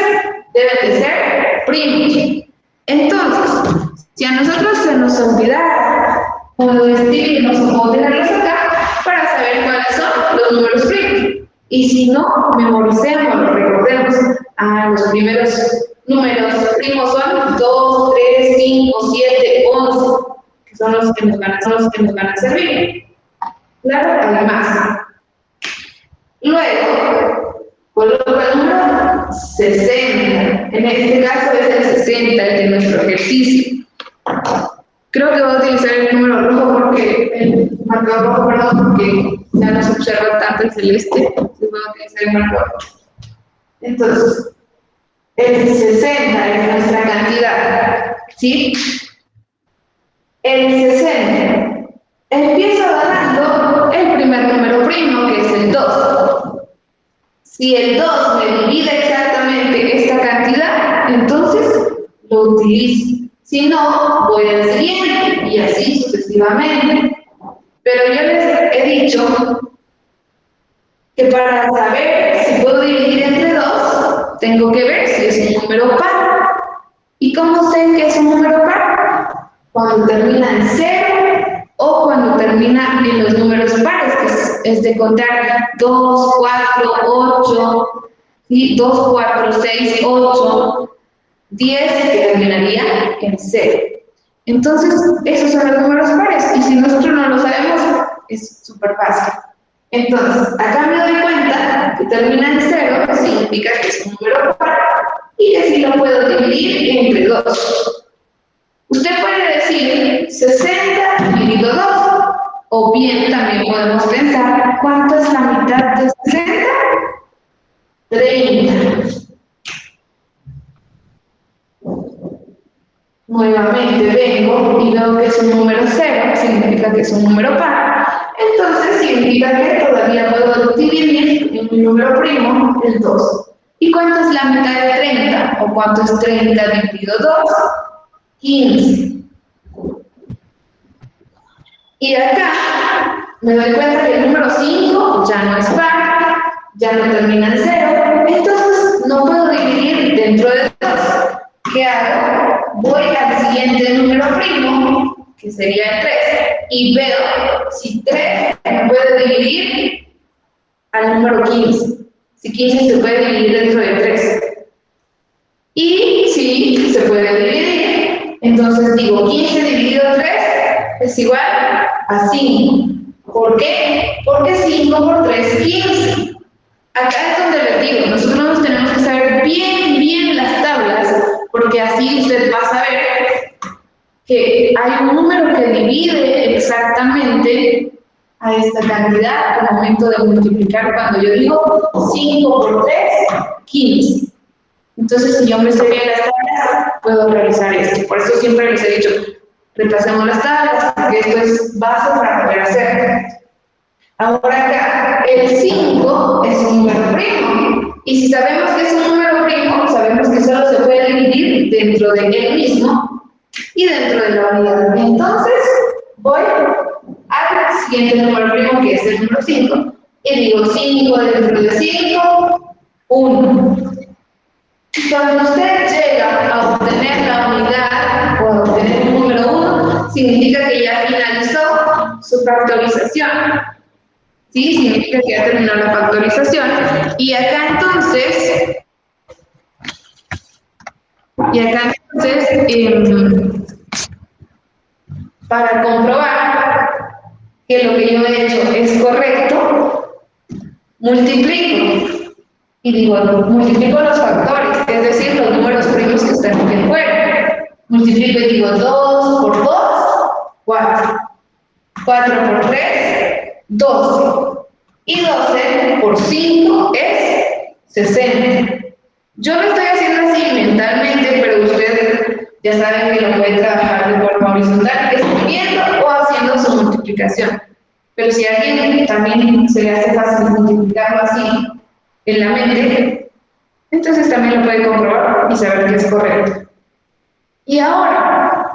deben de ser primos. Entonces, si a nosotros se nos olvidara, podemos escribirnos o dejarlos acá para saber cuáles son los números primos. Y si no, memoricemos, recordemos. Los primeros números primos son 2, 3, 5, 7, 11, que son los que nos van a servir. Claro, además. Luego, coloco el número 60. En este caso es el 60, el de nuestro ejercicio. Creo que voy a utilizar el número rojo porque el marcador rojo, perdón, porque ya no se observa tanto el celeste. Entonces voy a utilizar el marcador rojo. Entonces, el 60 es nuestra cantidad, ¿sí? El 60. Empiezo ganando el primer número primo, que es el 2. Si el 2 me divide exactamente esta cantidad, entonces lo utilizo. Si no, voy al siguiente y así sucesivamente. Pero yo les he dicho que para saber si puedo dividir entre 2, tengo que ver si es un número par. ¿Y cómo sé que es un número par? Cuando termina en 0 o cuando termina en los números pares, que es de contar 2, 4, 8, ¿sí? 2, 4, 6, 8, 10, que terminaría en 0. Entonces, esos son los números pares, y si nosotros no lo sabemos, es súper fácil. Entonces, acá me doy cuenta que termina en 0, que significa que es un número par, y que sí lo puedo dividir entre 2. Usted puede decir 60 dividido 2, o bien también podemos pensar, ¿cuánto es la mitad de 60? 30. Nuevamente vengo y veo que es un número 0, significa que es un número par. Entonces significa que todavía puedo dividir en mi número primo el 2. ¿Y cuánto es la mitad de 30? ¿O cuánto es 30 dividido 2? 15. Y acá me doy cuenta que el número 5 ya no es par, ya no termina en 0, entonces no puedo dividir dentro de 2. ¿Qué hago? Voy al siguiente número primo, que sería el 3, y veo si 3 me puede dividir al número 15. Si 15 se puede dividir dentro de 3. Y si se puede dividir, entonces digo 15 dividido 3 es igual a 5. ¿Por qué? Porque 5 por 3 es 15. Acá es donde les digo, nosotros nos tenemos que saber bien las tablas, porque así usted va a saber que hay un número que divide exactamente a esta cantidad al momento de multiplicar. Cuando yo digo 5 por 3, 15. Entonces, si yo me sé bien las tablas, puedo realizar esto. Por eso siempre les he dicho, repasemos las tablas, porque esto es base para poder hacerlo. Ahora acá, el 5 es un número primo. Y si sabemos que es un número primo, sabemos que solo se puede dividir dentro de él mismo y dentro de la unidad. Entonces, voy al siguiente número primo, que es el número 5, y digo 5 dentro de 5, 1. Cuando usted llega a obtener la unidad o a obtener el número 1, significa que ya finalizó su factorización. ¿Sí? Significa que ya terminó la factorización. Y acá entonces, para comprobar que lo que yo he hecho es correcto, multiplico. Y digo, multiplico los factores, es decir, los números primos que están aquí afuera. Multiplico y digo 2 por 2, 4. 4 por 3, 12. Y 12 por 5 es 60. Yo lo estoy haciendo así mentalmente, pero ustedes ya saben que lo pueden trabajar de forma horizontal, escribiendo o haciendo su multiplicación. Pero si a alguien también se le hace fácil multiplicarlo así en la mente, entonces también lo puede comprobar y saber que es correcto. Y ahora,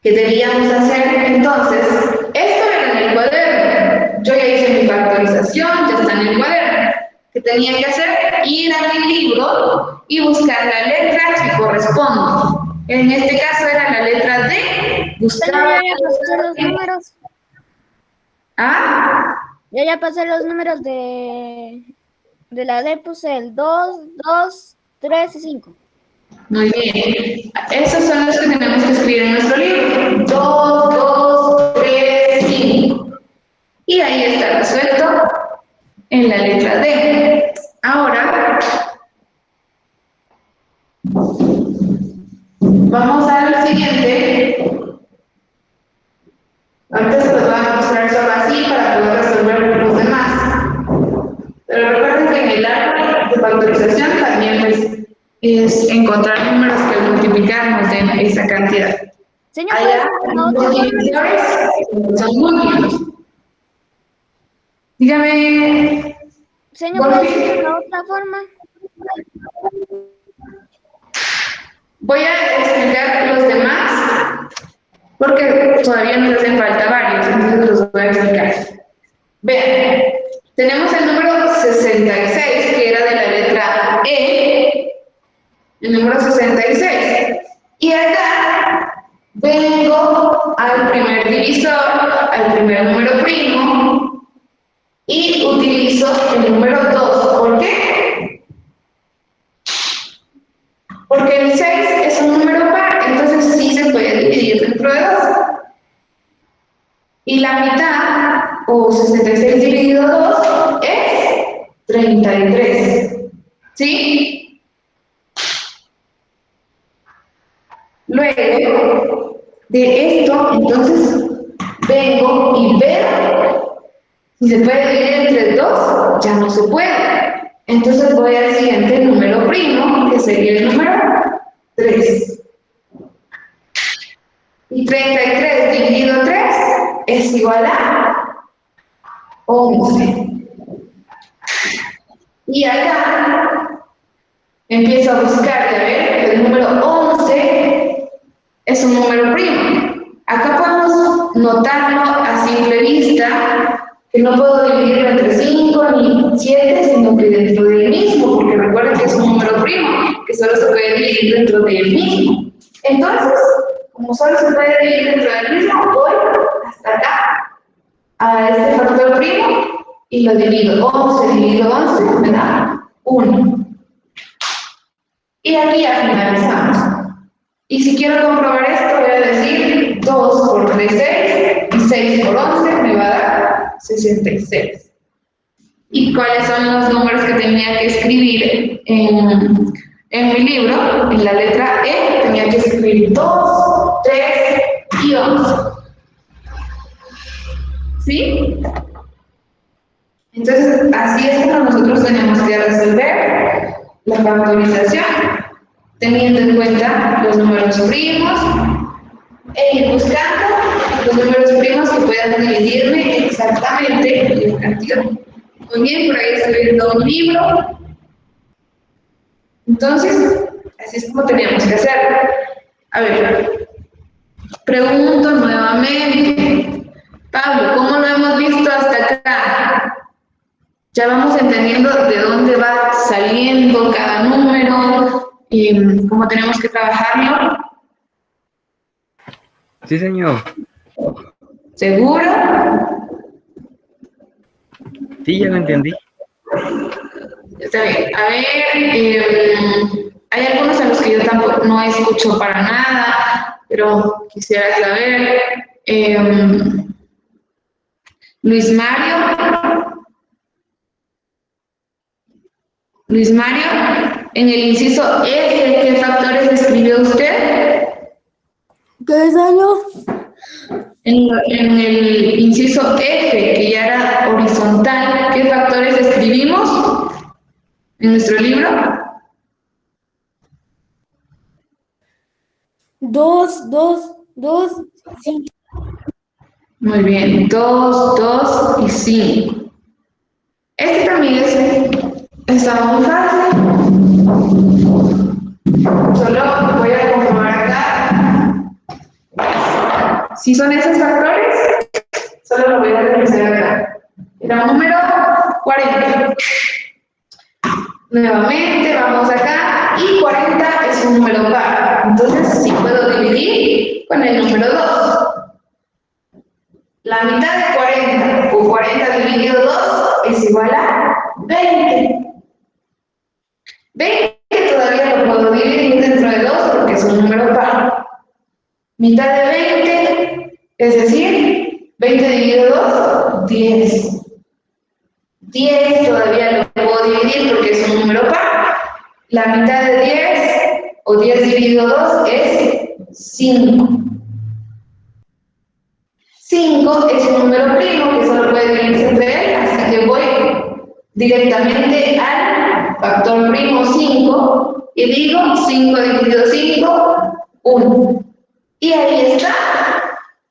¿qué deberíamos hacer entonces? Esto era en el cuaderno. Yo ya hice mi factorización, ya está en el cuaderno. ¿Qué tenía que hacer? Ir a mi libro y buscar la letra que corresponde. En este caso era la letra D. Buscaba los números. ¿Ah? Yo ya pasé los números de la D, puse el 2, 2, 3 y 5. Muy bien. Esos son los que tenemos que escribir en nuestro libro. 2, 2, 3, 5. Y ahí está resuelto en la letra D. Ahora, vamos al siguiente. Ahorita se los voy a mostrar solo así para poder resolver los demás. Pero recuerden que en el árbol de factorización también es encontrar números que al multiplicar nos den esa cantidad. Señor, allá los divisores son múltiplos. Dígame. Señor, ¿puede ser de otra forma? Voy a explicar los demás porque todavía nos hacen falta varios, entonces los voy a explicar. Vean, tenemos el número 66, que era de la letra E, el número 66. Y acá vengo al primer divisor, al primer número primo, y utilizo el número 2. ¿Por qué? Porque el 6 es un número par, entonces sí se puede dividir dentro de 2. Y la mitad, o 66 dividido 2, es 33. ¿Sí? Luego de esto, entonces, vengo y veo si se puede dividir entre 2, ya no se puede. Entonces voy al siguiente número primo, que sería el número 3. Y 33 dividido 3 es igual a 11. Y acá empiezo a buscar, a ver, el número 11 es un número primo. Acá podemos notarlo a simple vista, que no puedo dividirlo entre 5 ni 7, sino que dentro del mismo, porque recuerden que es un número primo, que solo se puede dividir dentro del mismo. Entonces, como solo se puede dividir dentro del mismo, voy hasta acá, a este factor primo, y lo divido. 11 dividido 11 me da 1. Y aquí ya finalizamos. Y si quiero comprobar esto, voy a decir 2 por 3, 6, y 6 por 11 me va a dar 66. ¿Y cuáles son los números que tenía que escribir en mi libro? En la letra E tenía que escribir 2, 3 y 11. ¿Sí? Entonces, así es como nosotros tenemos que resolver la factorización, teniendo en cuenta los números primos e ir buscando los números primos que puedan dividirme exactamente cantidad. Muy bien, por ahí estoy viendo un libro. Entonces, así es como teníamos que hacerlo. A ver, pregunto nuevamente. Pablo, ¿cómo lo hemos visto hasta acá? Ya vamos entendiendo de dónde va saliendo cada número y cómo tenemos que trabajarlo. Sí, señor. ¿Seguro? Sí, ya lo entendí. Está bien. A ver, hay algunos a los que yo tampoco no escucho para nada, pero quisiera saber. Luis Mario. Luis Mario, en el inciso F, ¿qué factores escribió usted? ¿Qué salió? En el inciso F, que ya era horizontal, ¿qué factores escribimos en nuestro libro? 2, 2, 2, 5. Muy bien, 2, 2 y 5. Este también está muy fácil. Solo voy a comprobar acá. Si son esos factores, solo lo voy a revisar acá. Era un número 40. Nuevamente vamos acá y 40 es un número par. Entonces sí puedo dividir con el número 2. La mitad de 40 o 40 dividido 2 es igual a 20. 20 todavía lo puedo dividir dentro de 2 porque es un número par. Mitad de 20, es decir, 20 dividido 2, 10. 10 todavía lo puedo dividir porque es un número par. La mitad de 10 o 10 dividido 2 es 5. 5 es un número primo que solo puede dividirse entre él, así que voy directamente al factor primo 5 y digo 5 dividido 5, 1. Y ahí está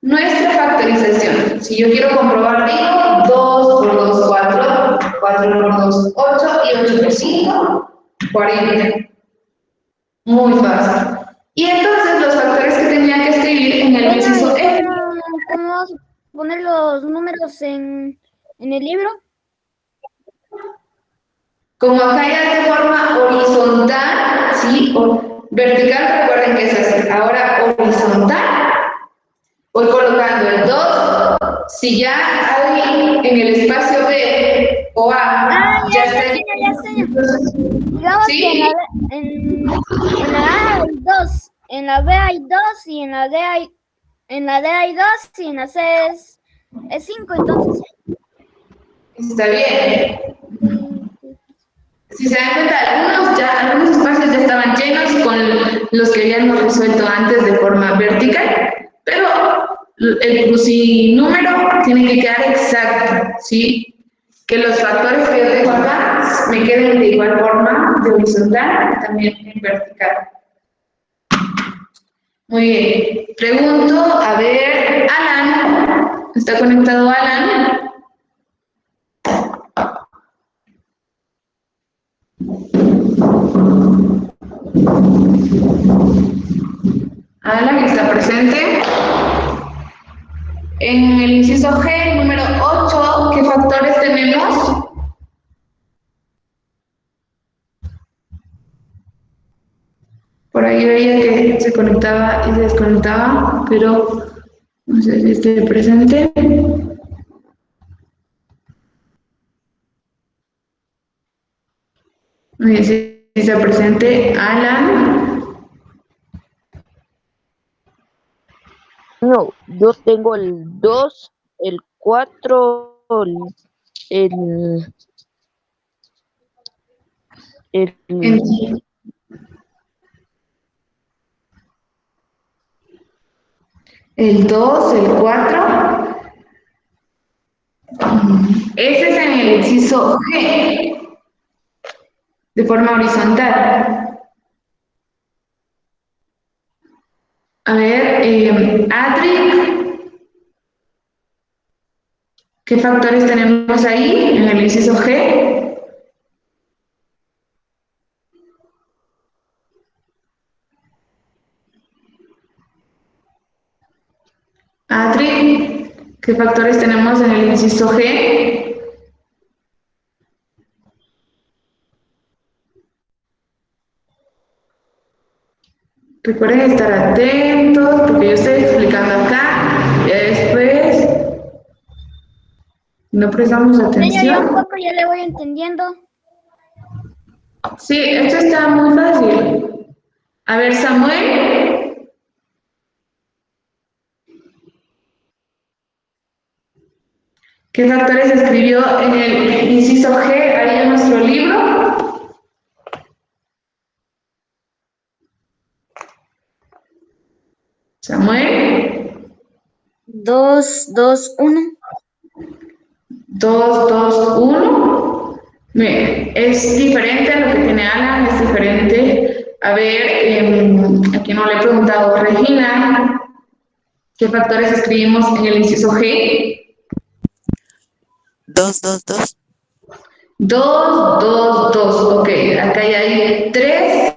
nuestra factorización. Si yo quiero comprobar, digo 2 por 2, 4, 4 por 2, 8 y 8 por 5, 40. Muy fácil. Y entonces los factores que tenía que escribir en el inciso F. ¿Cómo vas a poner los números en el libro? Como acá ya es de forma horizontal, ¿sí? O vertical, recuerden que es así. Ahora horizontal, voy colocando el 2. Si ya hay en el espacio B o A, ya está Ya sé. Digamos ¿sí? que en la A hay 2, en la B hay 2 y en la D hay 2 y en la C es 5, entonces. Está bien. Si se dan cuenta, algunos espacios ya estaban llenos con los que habíamos resuelto antes de forma vertical, pero el crucinúmero tiene que quedar exacto, ¿sí? Que los factores que yo tengo acá me queden de igual forma, de horizontal y también en vertical. Muy bien. Pregunto, a ver, Alan, ¿está conectado Alan? Alan, ¿está presente? En el inciso G, número 8, ¿qué factores tenemos? Por ahí veía que se conectaba y se desconectaba, pero no sé si esté presente. No sé si está presente Alan. No, yo tengo el 2, el 4, el, El 2, el 4. Ese es en el inciso G, de forma horizontal. A ver, Adri, ¿Qué factores tenemos ahí en el inciso G? Adri, ¿qué factores tenemos en el inciso G? Recuerden estar atentos porque yo estoy explicando acá y después no prestamos Señor, ya un atención. poco ya le voy entendiendo. Sí, esto está muy fácil. A ver, Samuel. ¿Qué factores escribió en el inciso G ahí en nuestro libro? Samuel. 2, 2, 1. 2, 2, 1. Miren, es diferente a lo que tiene Alan, es diferente. A ver, aquí no le he preguntado, Regina, ¿qué factores escribimos en el inciso G? 2, 2, 2. 2, 2, 2. Ok, acá ya hay 3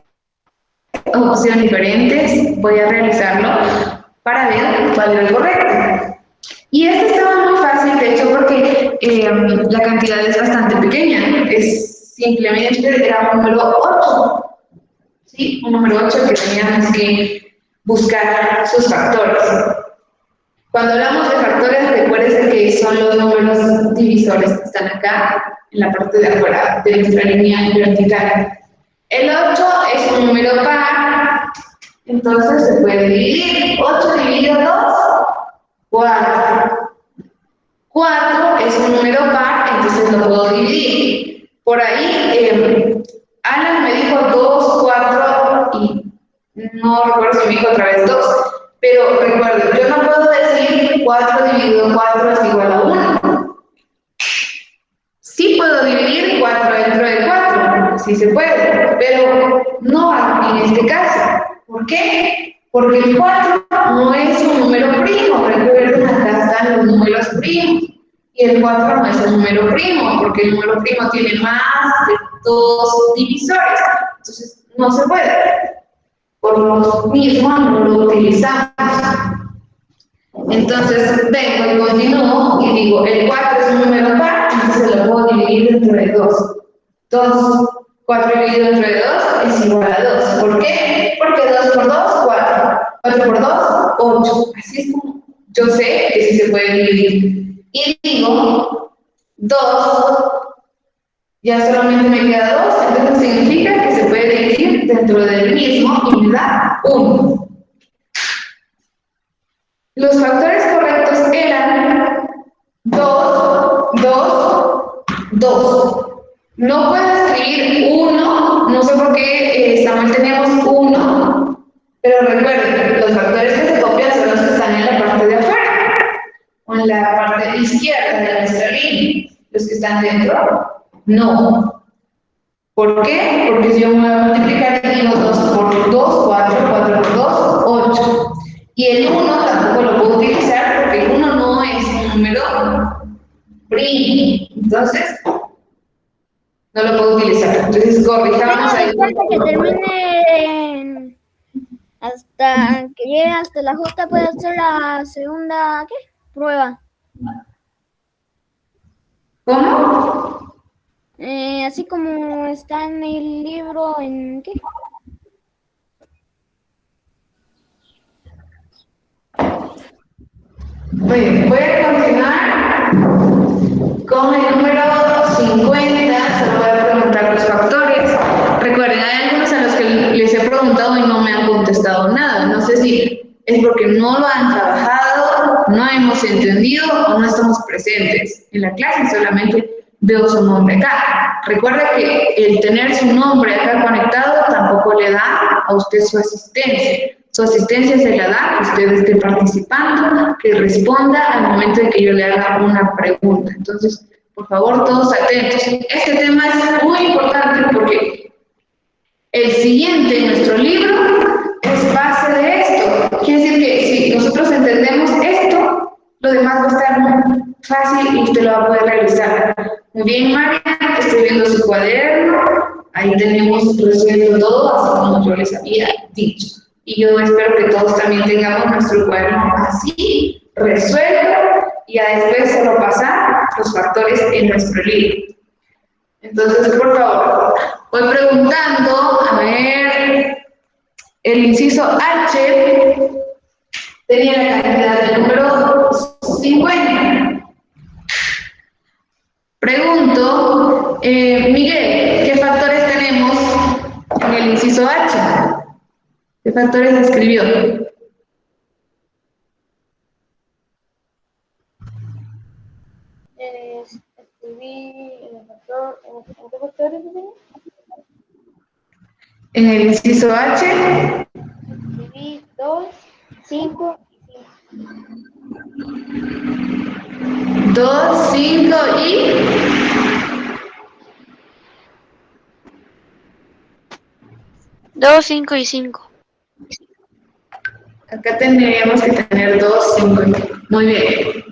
opciones diferentes. Voy a realizarlo para ver cuál es el correcto. Y este estaba muy fácil, de hecho, porque la cantidad es bastante pequeña. Es simplemente era un número 8. ¿Sí? Un número 8 que teníamos que buscar sus factores. Cuando hablamos de factores, recuerden que son los números divisores que están acá, en la parte de afuera de nuestra línea vertical. El 8 es un número par, entonces se puede dividir. 8 dividido 2, 4. 4 es un número par, entonces lo puedo dividir. Por ahí, Alan me dijo 2, 4 y no recuerdo si me dijo otra vez 2. Pero recuerden, yo no puedo decir 4 dividido 4 es igual a 1. Sí puedo dividir 4 dentro de 4, sí se puede, pero no en este caso. ¿Por qué? Porque el 4 no es un número primo. Recuerden, acá están los números primos. Y el 4 no es un número primo, porque el número primo tiene más de 2 divisores. Entonces, no se puede. Por lo mismo no lo utilizamos. Entonces vengo y continúo y digo, el 4 es un número par, entonces lo puedo dividir dentro de 2. 2, 4 dividido entre 2 es igual a 2. ¿Por qué? Porque 2 por 2, 4. 4 por 2, 8. Así es como yo sé que sí se puede dividir. Y digo, 2, ya solamente me queda 2, entonces significa que se puede dividir dentro del mismo y me da 1. Los factores correctos eran 2, 2, 2. No puedo escribir 1, no sé por qué Samuel teníamos 1, pero recuerden, los factores que se copian son los que están en la parte de afuera, o en la parte izquierda de nuestra línea. Los que están dentro, no. ¿Por qué? Porque si yo me voy a multiplicar y digo 2 por 2, 4, 4 por 2, 8. Y el 1 tampoco lo puedo utilizar porque el 1 no es un número primo. Entonces, no lo puedo utilizar. Entonces, corrijamos ahí. Que termine hasta que llegue hasta la J, puede hacer la segunda, ¿qué? Prueba. ¿Cómo? Así como está en el libro, ¿en qué? Bien, voy a continuar con el número 50. Se lo voy a preguntar los factores. Recuerden, hay algunos a los que les he preguntado y no me han contestado nada. No sé si es porque no lo han trabajado, no hemos entendido o no estamos presentes en la clase, solamente veo su nombre acá. Recuerda que el tener su nombre acá conectado tampoco le da a usted su asistencia. Su asistencia se la da que usted esté participando, que responda al momento de que yo le haga una pregunta. Entonces, por favor, todos atentos. Este tema es muy importante porque el siguiente en nuestro libro es base de esto. Quiere decir que si nosotros entendemos esto, lo demás va a estar muy fácil y usted lo va a poder realizar. Muy bien, María, estoy viendo su cuaderno, ahí tenemos resuelto todo, así como yo les había dicho. Y yo espero que todos también tengamos nuestro cuaderno así, resuelto, y ya después solo pasar los factores en nuestro libro. Entonces, por favor, voy preguntando, a ver, el inciso H tenía la cantidad del número 50. Pregunto, Miguel, ¿qué factores tenemos en el inciso H? ¿Qué factores escribió? Escribí el factor, ¿en qué factores tenía? En el inciso H. Escribí 2, 5 y 5. 2, 5 y... 2, 5 y 5. Acá tendríamos que tener 2, 5 y 5. Muy bien.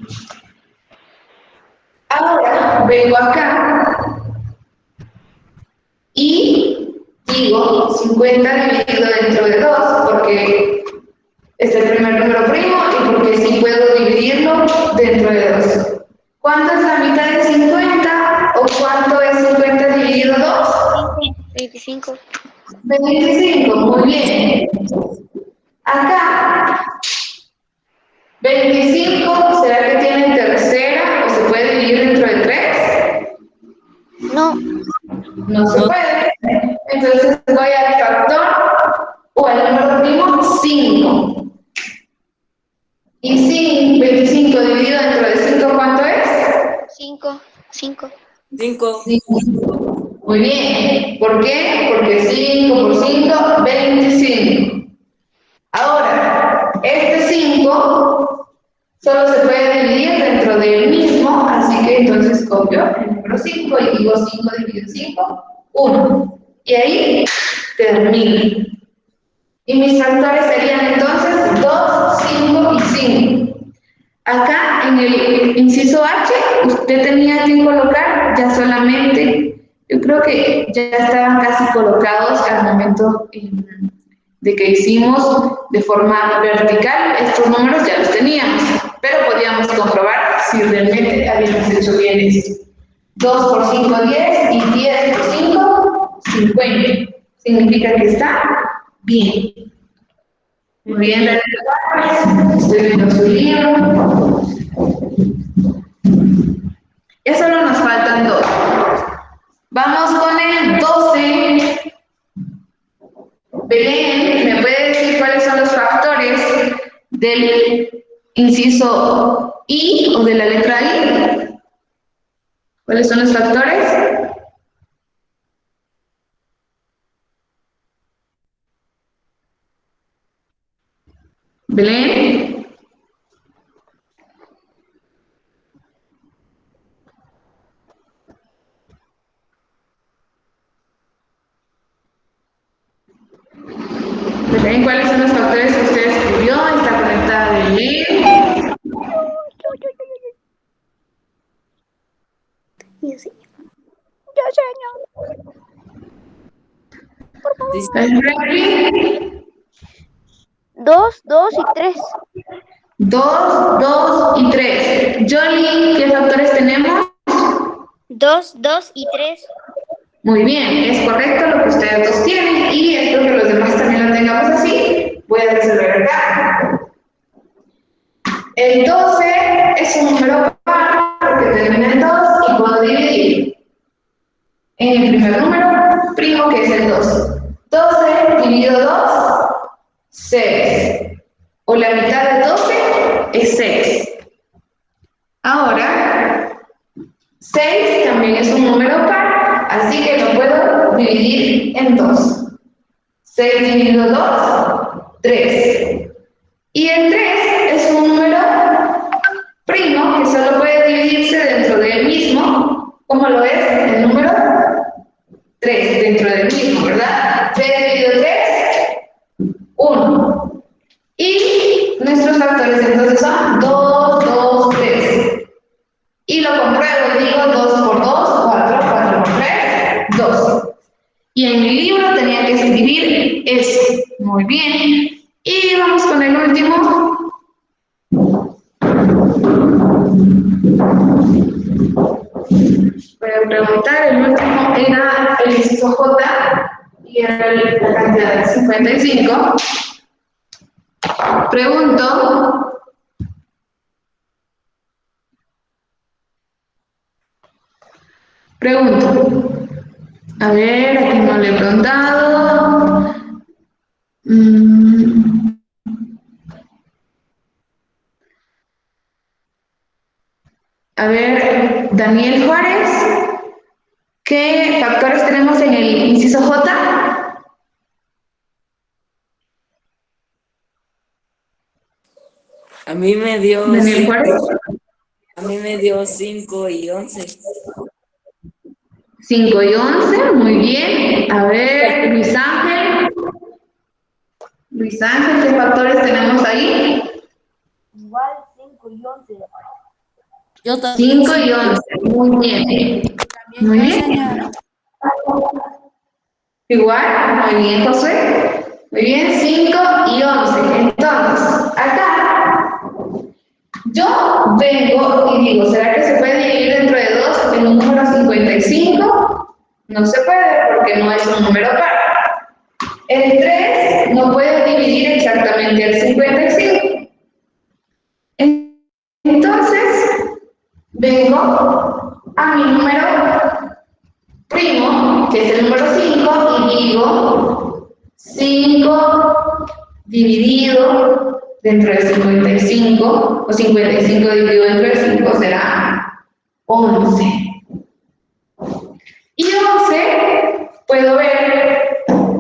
Ahora vengo acá y digo 50 dividido dentro de 2 porque es el primer número primo y porque sí puedo dividirlo dentro de 2. ¿Cuánto es la mitad de 50 o cuánto es 50 dividido 2? 25. 25, muy bien. Acá, 25, ¿será que tiene tercera o se puede dividir dentro de 3? No. No se puede. Entonces voy al factor o al número primo 5. Y 25 dividido dentro de 5, ¿cuánto es? 5. 5. 5. Muy bien. ¿Por qué? Porque 5 por 5, 25. Ahora, este 5 solo se puede dividir dentro del mismo, así que entonces copio el número 5 y digo 5 dividido 5, 1. Y ahí termino. Y mis factores serían entonces 2, 5 y 5. Acá en el inciso H, usted tenía que colocar ya solamente, yo creo que ya estaban casi colocados al momento de que hicimos de forma vertical, estos números ya los teníamos, pero podíamos comprobar si realmente habíamos hecho bien esto. 2 por 5, 10, y 10 por 5, 50. Significa que está bien. Muy bien, estoy viendo su libro. Ya solo nos faltan 2. Vamos con el 12. Belén, ¿me puede decir cuáles son los factores del inciso I o de la letra I? ¿Cuáles son los factores? Belén. Belén, ¿cuáles son los factores que usted escribió? ¿Está conectada Belén? Yo, señor. Por favor. 2, 2 y 3. 2, 2 y 3. Johnny, ¿qué factores tenemos? 2, 2 y 3. Muy bien, es correcto lo que ustedes dos tienen y espero que los demás también lo tengamos así. Voy a resolver acá. El 12 es un número par porque termina en 2 y puedo dividir en el primer número primo que es el 2. 12 dividido 2, 6. O la mitad de 12 es 6. Ahora, 6 también es un número par, así que lo puedo dividir en 2. 6 dividido 2, 3. Y el 3 es un número primo que solo puede dividirse dentro del mismo, como lo es el número 3 dentro del mismo, ¿verdad? 3 dividido 3, 1. Y nuestros factores entonces son 2, 2, dividir eso. Muy bien. Y vamos con el último. Voy a preguntar, el último era el inciso J y era la cantidad de 55. Pregunto, a ver, aquí no le he preguntado. A ver, Daniel Juárez, ¿qué factores tenemos en el inciso J? A mí me dio Daniel Juárez. A mí me dio 5 y 11. 5 y 11, muy bien. A ver, Luis Ángel. Luis Ángel, ¿qué factores tenemos ahí? Igual 5 y 11. Yo también. 5 y 11, muy bien. Muy bien. Igual, muy bien, José. Muy bien, 5 y 11. Entonces, acá yo vengo y digo, ¿será que se puede dividir dentro de 2 en un número 55? No se puede porque no es un número par. El 3 no puede dividir exactamente el 55. Entonces, vengo a mi número primo, que es el número 5, y digo 5 dividido dentro de 55, o 55 dividido dentro de 5 será 11. Y 11 puedo ver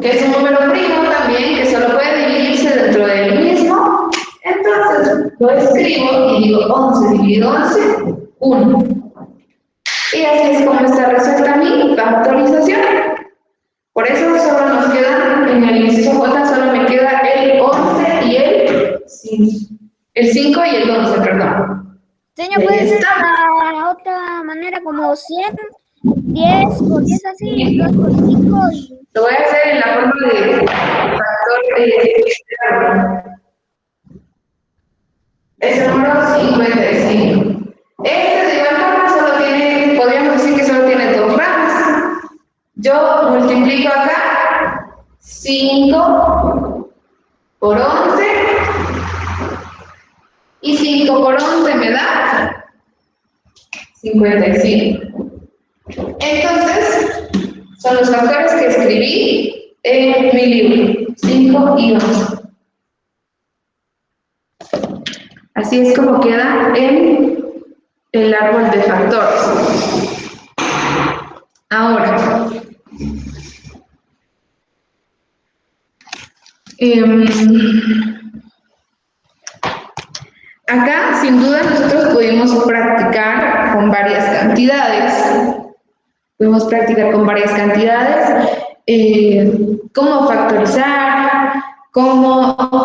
que es un número primo también, que solo puede dividirse dentro del mismo. Entonces lo escribo y digo 11 dividido 11, 1. Y así es como está resuelta mi factorización. Por eso solo nos queda, en el inciso J solo me queda el 11 y el 5 y el 11, perdón. Señor, puede ser la otra manera como 100, 10 por 10 así, 2 por 5 y... Lo voy a hacer en la forma de factor es el número 55. Este de igual forma solo tiene, podríamos decir que solo tiene 2 ramas. Yo multiplico acá 5 por 11 y 5 por 11 me da 55. Entonces, son los factores que escribí en mi libro, 5 y 11. Así es como queda en el árbol de factores. Ahora, acá sin duda nosotros pudimos practicar con varias cantidades. Cómo factorizar, cómo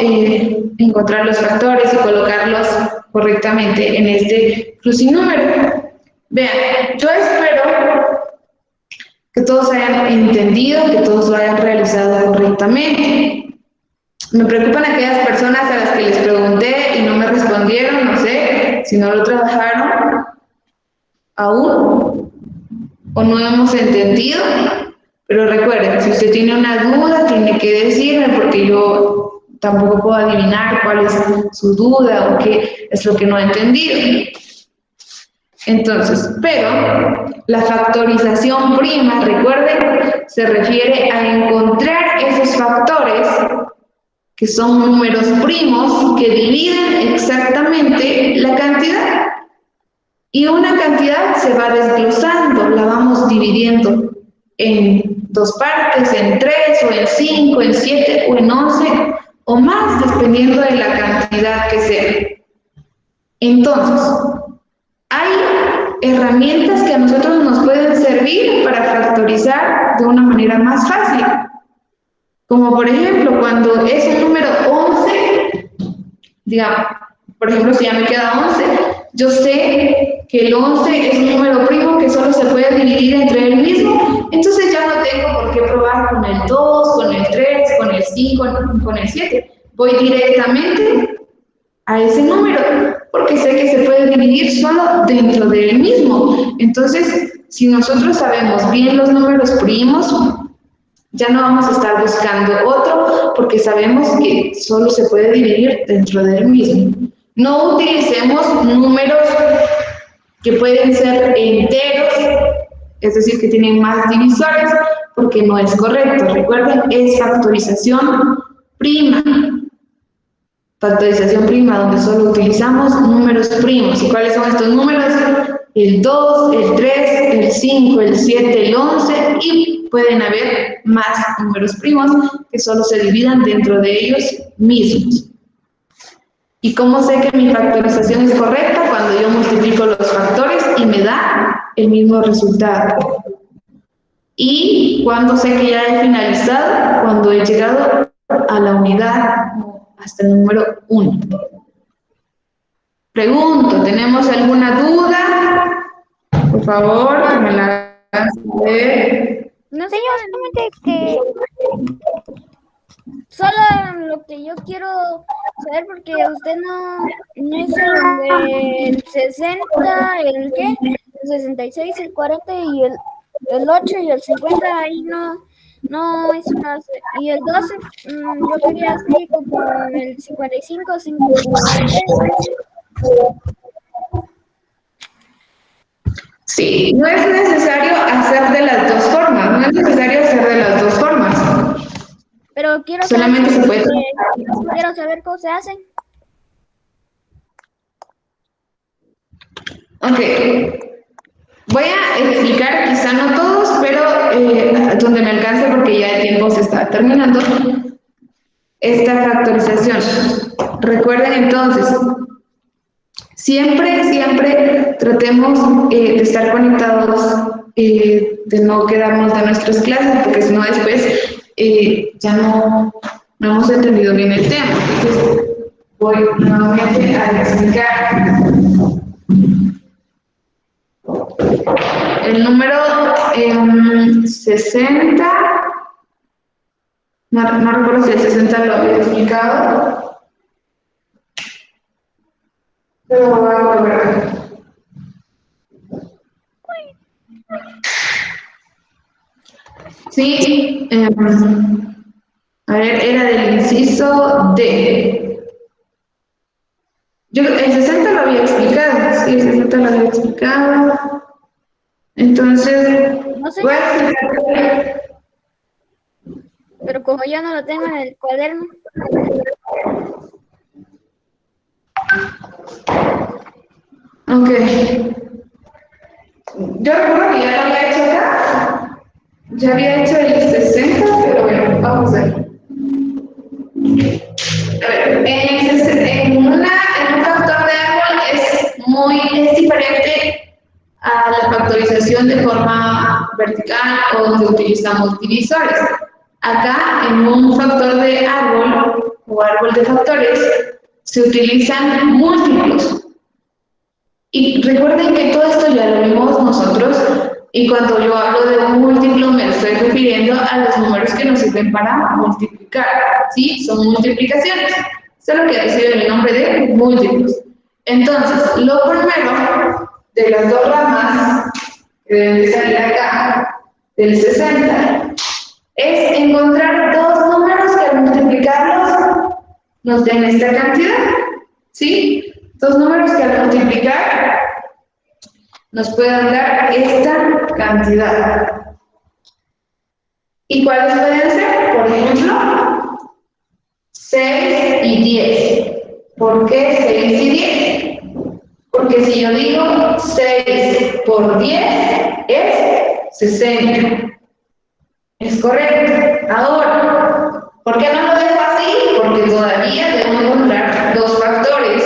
encontrar los factores y colocarlos correctamente en este crucinúmero. Vean, yo espero que todos hayan entendido, que todos lo hayan realizado correctamente. Me preocupan aquellas personas a las que les pregunté y no me respondieron, no sé si no lo trabajaron aún o no hemos entendido, pero recuerden, si usted tiene una duda, tiene que decirme porque yo tampoco puedo adivinar cuál es su duda o qué es lo que no ha entendido. Entonces, pero la factorización prima, recuerden, se refiere a encontrar esos factores que son números primos que dividen exactamente la cantidad. Y una cantidad se va desglosando, la vamos dividiendo en 2 partes, en 3, o en 5, en 7, o en 11, o más, dependiendo de la cantidad que sea. Entonces, hay herramientas que a nosotros nos pueden servir para factorizar de una manera más fácil. Como por ejemplo, cuando es el número 11, digamos, por ejemplo, si ya me queda 11, Yo sé que el 11 es un número primo que solo se puede dividir entre él mismo, entonces ya no tengo por qué probar con el 2, con el 3, con el 5, con el 7. Voy directamente a ese número, porque sé que se puede dividir solo dentro de él mismo. Entonces, si nosotros sabemos bien los números primos, ya no vamos a estar buscando otro, porque sabemos que solo se puede dividir dentro de él mismo. No utilicemos números que pueden ser enteros, es decir, que tienen más divisores, porque no es correcto. Recuerden, es factorización prima. Factorización prima, donde solo utilizamos números primos. ¿Y cuáles son estos números? El 2, el 3, el 5, el 7, el 11, y pueden haber más números primos que solo se dividan dentro de ellos mismos. ¿Y cómo sé que mi factorización es correcta? Cuando yo multiplico los factores y me da el mismo resultado. ¿Y cuando sé que ya he finalizado? Cuando he llegado a la unidad, hasta el número 1. Pregunto, ¿tenemos alguna duda? Por favor, que me la hagan saber. No sé, solamente que solo lo que yo quiero saber, porque usted no hizo el 60, el ¿qué? El 66, el 40 y el 8 y el 50, ahí no hizo nada. Y el 12, yo quería así como el 55, 53. Sí, no es necesario hacer de las dos formas, no es necesario hacer de las dos formas. Pero quiero solamente saber, se puede. Quiero saber cómo se hacen. Ok. Voy a explicar, quizá no todos, pero donde me alcance, porque ya el tiempo se está terminando, esta factorización. Recuerden entonces, siempre tratemos de estar conectados, de no quedarnos de nuestras clases, porque si no después ya no hemos entendido bien el tema. Entonces, voy nuevamente a explicar. El número 60, no recuerdo si el 60 lo había explicado, pero voy a volver. Sí, a ver, era del inciso D. El 60 lo había explicado, sí, el 60 lo había explicado. Entonces, no sé, voy a explicar. Pero como yo no lo tengo en el cuaderno. Ok. Yo recuerdo que ya lo había hecho acá. Ya había hecho el 60, pero bueno, vamos a ver. A ver, en un factor de árbol es diferente a la factorización de forma vertical o donde utilizamos divisores. Acá, en un factor de árbol o árbol de factores, se utilizan múltiplos. Y recuerden que todo esto ya lo vimos nosotros, y cuando yo hablo de un múltiplo me estoy refiriendo a los números que nos sirven para multiplicar, ¿sí? Son multiplicaciones, solo que reciben el nombre de múltiplos. Entonces, lo primero de las dos ramas que deben de salir acá, del 60, es encontrar dos números que al multiplicarlos nos den esta cantidad, ¿sí? Dos números que al multiplicar nos puedan dar esta cantidad. ¿Y cuáles pueden ser? Por ejemplo, 6 y 10. ¿Por qué 6 y 10? Porque si yo digo 6 por 10 es 60. Es correcto. Ahora, ¿por qué no lo dejo así? Porque todavía debo encontrar dos factores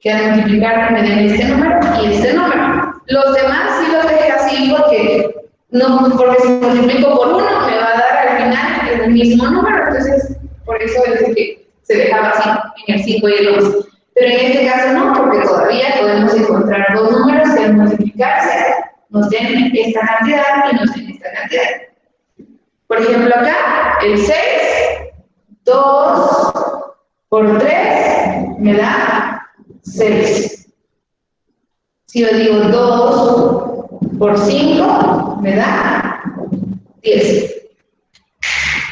que al multiplicar me den este número y este número. Los demás sí los dejé así porque si multiplico por uno me va a dar al final el mismo número, entonces por eso es que se dejaba así en el 5 y el 11. Pero en este caso no, porque todavía geometría podemos encontrar dos números que al multiplicarse nos den esta cantidad y nos den esta cantidad. Por ejemplo, acá, el 6, 2 por 3 me da 6. Si yo digo 2 por 5 me da 10.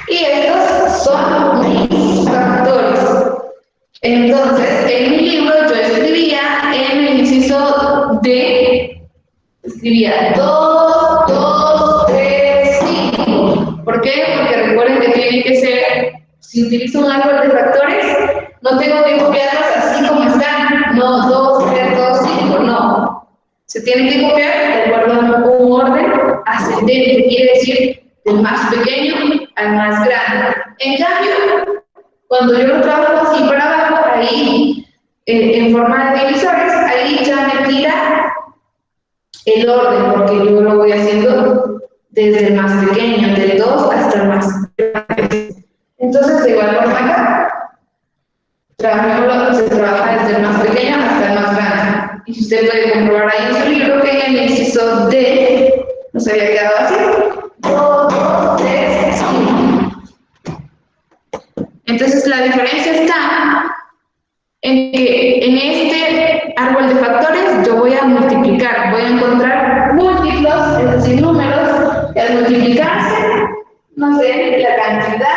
Y estos son mis factores. Entonces, en mi libro yo escribía en el inciso D, escribía 2, 2, 3, 5. ¿Por qué? Porque recuerden que tiene que ser, si utilizo un árbol de factores, no tengo que copiarlos así como están. No, 2, 3, 2, 5, no. Se tiene que copiar de acuerdo a un orden ascendente, quiere decir del más pequeño al más grande. En cambio, cuando yo lo trabajo así para abajo, ahí, en forma de divisores, ahí ya me tira el orden, porque yo lo voy haciendo desde el más pequeño, del 2 hasta el más grande. Entonces, de igual forma acá, se trabaja desde el más pequeño hasta el más grande. Y usted puede comprobar ahí en su libro que en el inciso D nos había quedado así. 2, 2, 3, 5. Entonces, la diferencia está en que en este árbol de factores yo voy a multiplicar, voy a encontrar múltiplos, es decir, números, que al multiplicarse nos den la cantidad,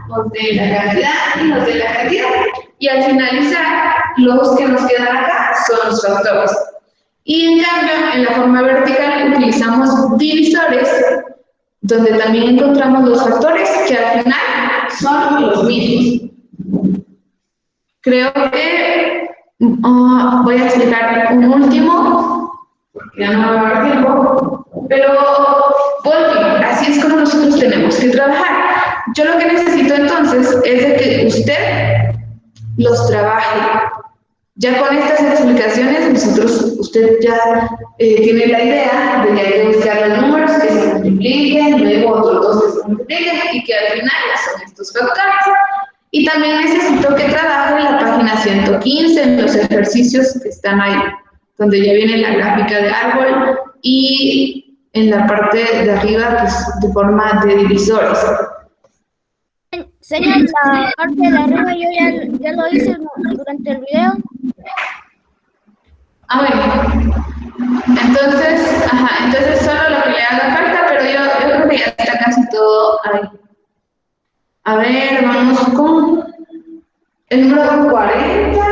nos den la cantidad y nos den la cantidad. Y al finalizar, los que nos quedan acá son los factores. Y en cambio, en la forma vertical utilizamos divisores, donde también encontramos los factores que al final son los mismos. Creo que voy a explicar un último, porque ya no me va a dar tiempo, pero volví, así es como nosotros tenemos que trabajar. Yo lo que necesito entonces es de que usted los trabaje. Ya con estas explicaciones, usted ya tiene la idea de que hay que buscar los números que se multipliquen, luego otros dos que se multipliquen y que al final son estos factores. Y también necesito que trabaje en la página 115, en los ejercicios que están ahí, donde ya viene la gráfica de árbol y en la parte de arriba, que es de forma de divisores. Señor, la parte de arriba yo ya lo hice durante el video. Bueno. Entonces solo lo que le haga falta, pero yo creo que ya está casi todo ahí. A ver, vamos con el número 40.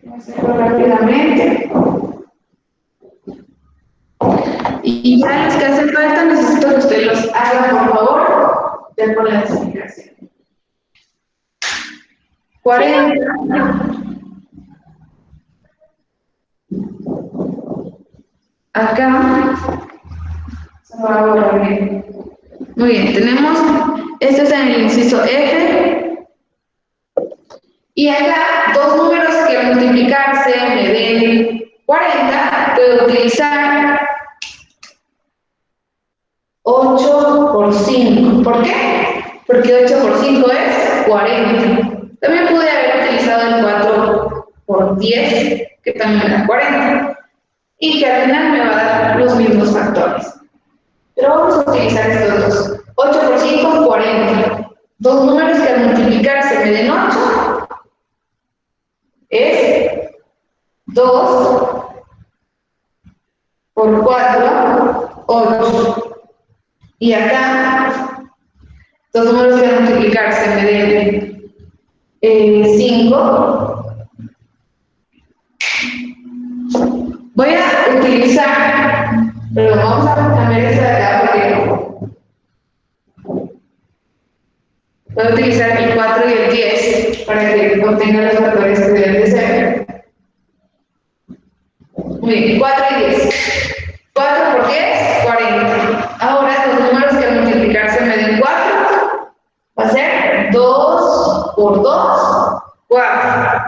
Vamos a hacerlo rápidamente. Y ya los que hacen falta, necesito que usted los haga, por favor, ya con la explicación. 40. Acá se va a borrar bien. Muy bien, tenemos, esto es en el inciso F. Y acá, dos números que al multiplicarse me den 40, puedo utilizar 8 por 5. ¿Por qué? Porque 8 por 5 es 40. También pude haber utilizado el 4 por 10, que también me da 40. Y que al final me va a dar los mismos factores. Pero vamos a utilizar estos dos. 8 por 5, 40. Dos números que al multiplicarse me den 8 es 2 por 4, 8. Y acá, dos números que al multiplicarse me den 5. Voy a utilizar, pero vamos a cambiar esta de acá porque voy a utilizar el 4 y el 10 para que obtenga los factores que deben de ser. Muy bien, 4 y 10. 4 por 10, 40. Ahora los números que al multiplicarse me den 4 va a ser 2 por 2, 4.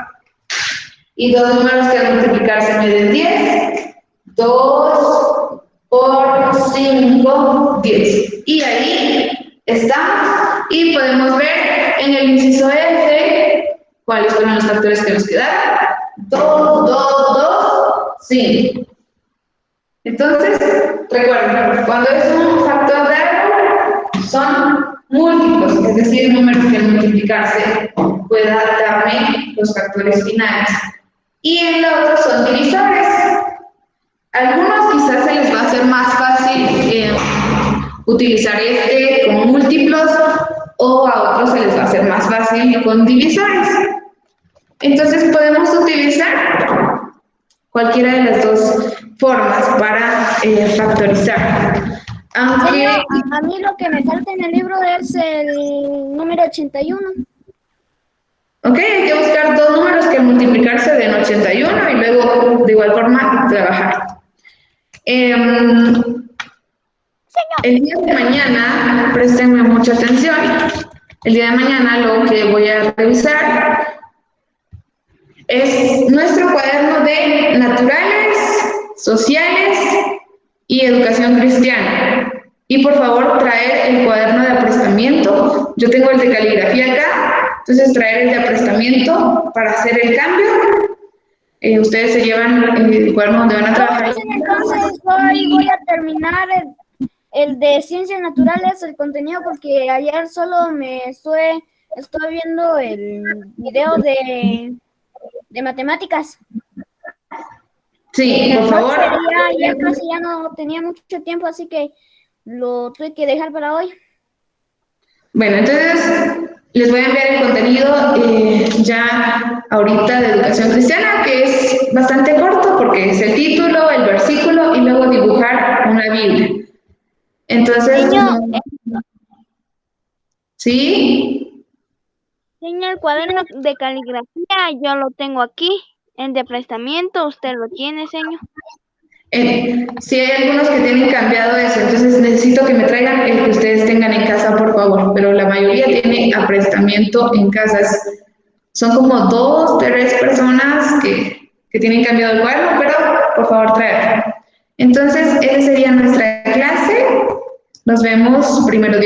Y dos números que al multiplicarse me den 10, 2 por 5, 10. Y ahí estamos Y podemos ver en el inciso F cuáles fueron los factores que nos quedaron. 2, 2, 2, 5. Entonces, recuerden, cuando es un factor de algo, son múltiplos, es decir, números que al multiplicarse pueda darme los factores finales. Y en la otra son divisores. Algunos quizás se les va a hacer más fácil utilizar este con múltiplos, o a otros se les va a hacer más fácil con divisores. Entonces podemos utilizar cualquiera de las dos formas para factorizar. Aunque a mí lo que me falta en el libro es el número 81. Ok, hay que buscar dos números que multiplicarse den 81 y luego de igual forma trabajar. El día de mañana, préstenme mucha atención, el día de mañana lo que voy a revisar es nuestro cuaderno de naturales, sociales y educación cristiana. Y por favor traer el cuaderno de aprestamiento. Yo tengo el de caligrafía acá, entonces traer el de aprestamiento para hacer el cambio. Ustedes se llevan el cuaderno donde van a trabajar. Entonces hoy voy a terminar el de ciencias naturales, el contenido, porque ayer solo me estoy viendo el video de matemáticas. Sí, por favor. Ya casi ya no tenía mucho tiempo, así que lo tuve que dejar para hoy. Bueno, entonces les voy a enviar el contenido ya ahorita de educación cristiana, que es bastante corto porque es el título, el versículo y luego dibujar una Biblia. Entonces, ¿sí? Señor, el cuaderno de caligrafía yo lo tengo aquí. El de prestamiento, ¿usted lo tiene, señor? Sí, hay algunos que tienen cambiado eso, entonces necesito que me traigan el que ustedes tengan en casa, por favor, pero la mayoría tiene aprestamiento en casas. Son como 2, 3 personas que tienen cambiado el cuaderno, pero por favor traerlo. Entonces, esa sería nuestra clase. Nos vemos primero.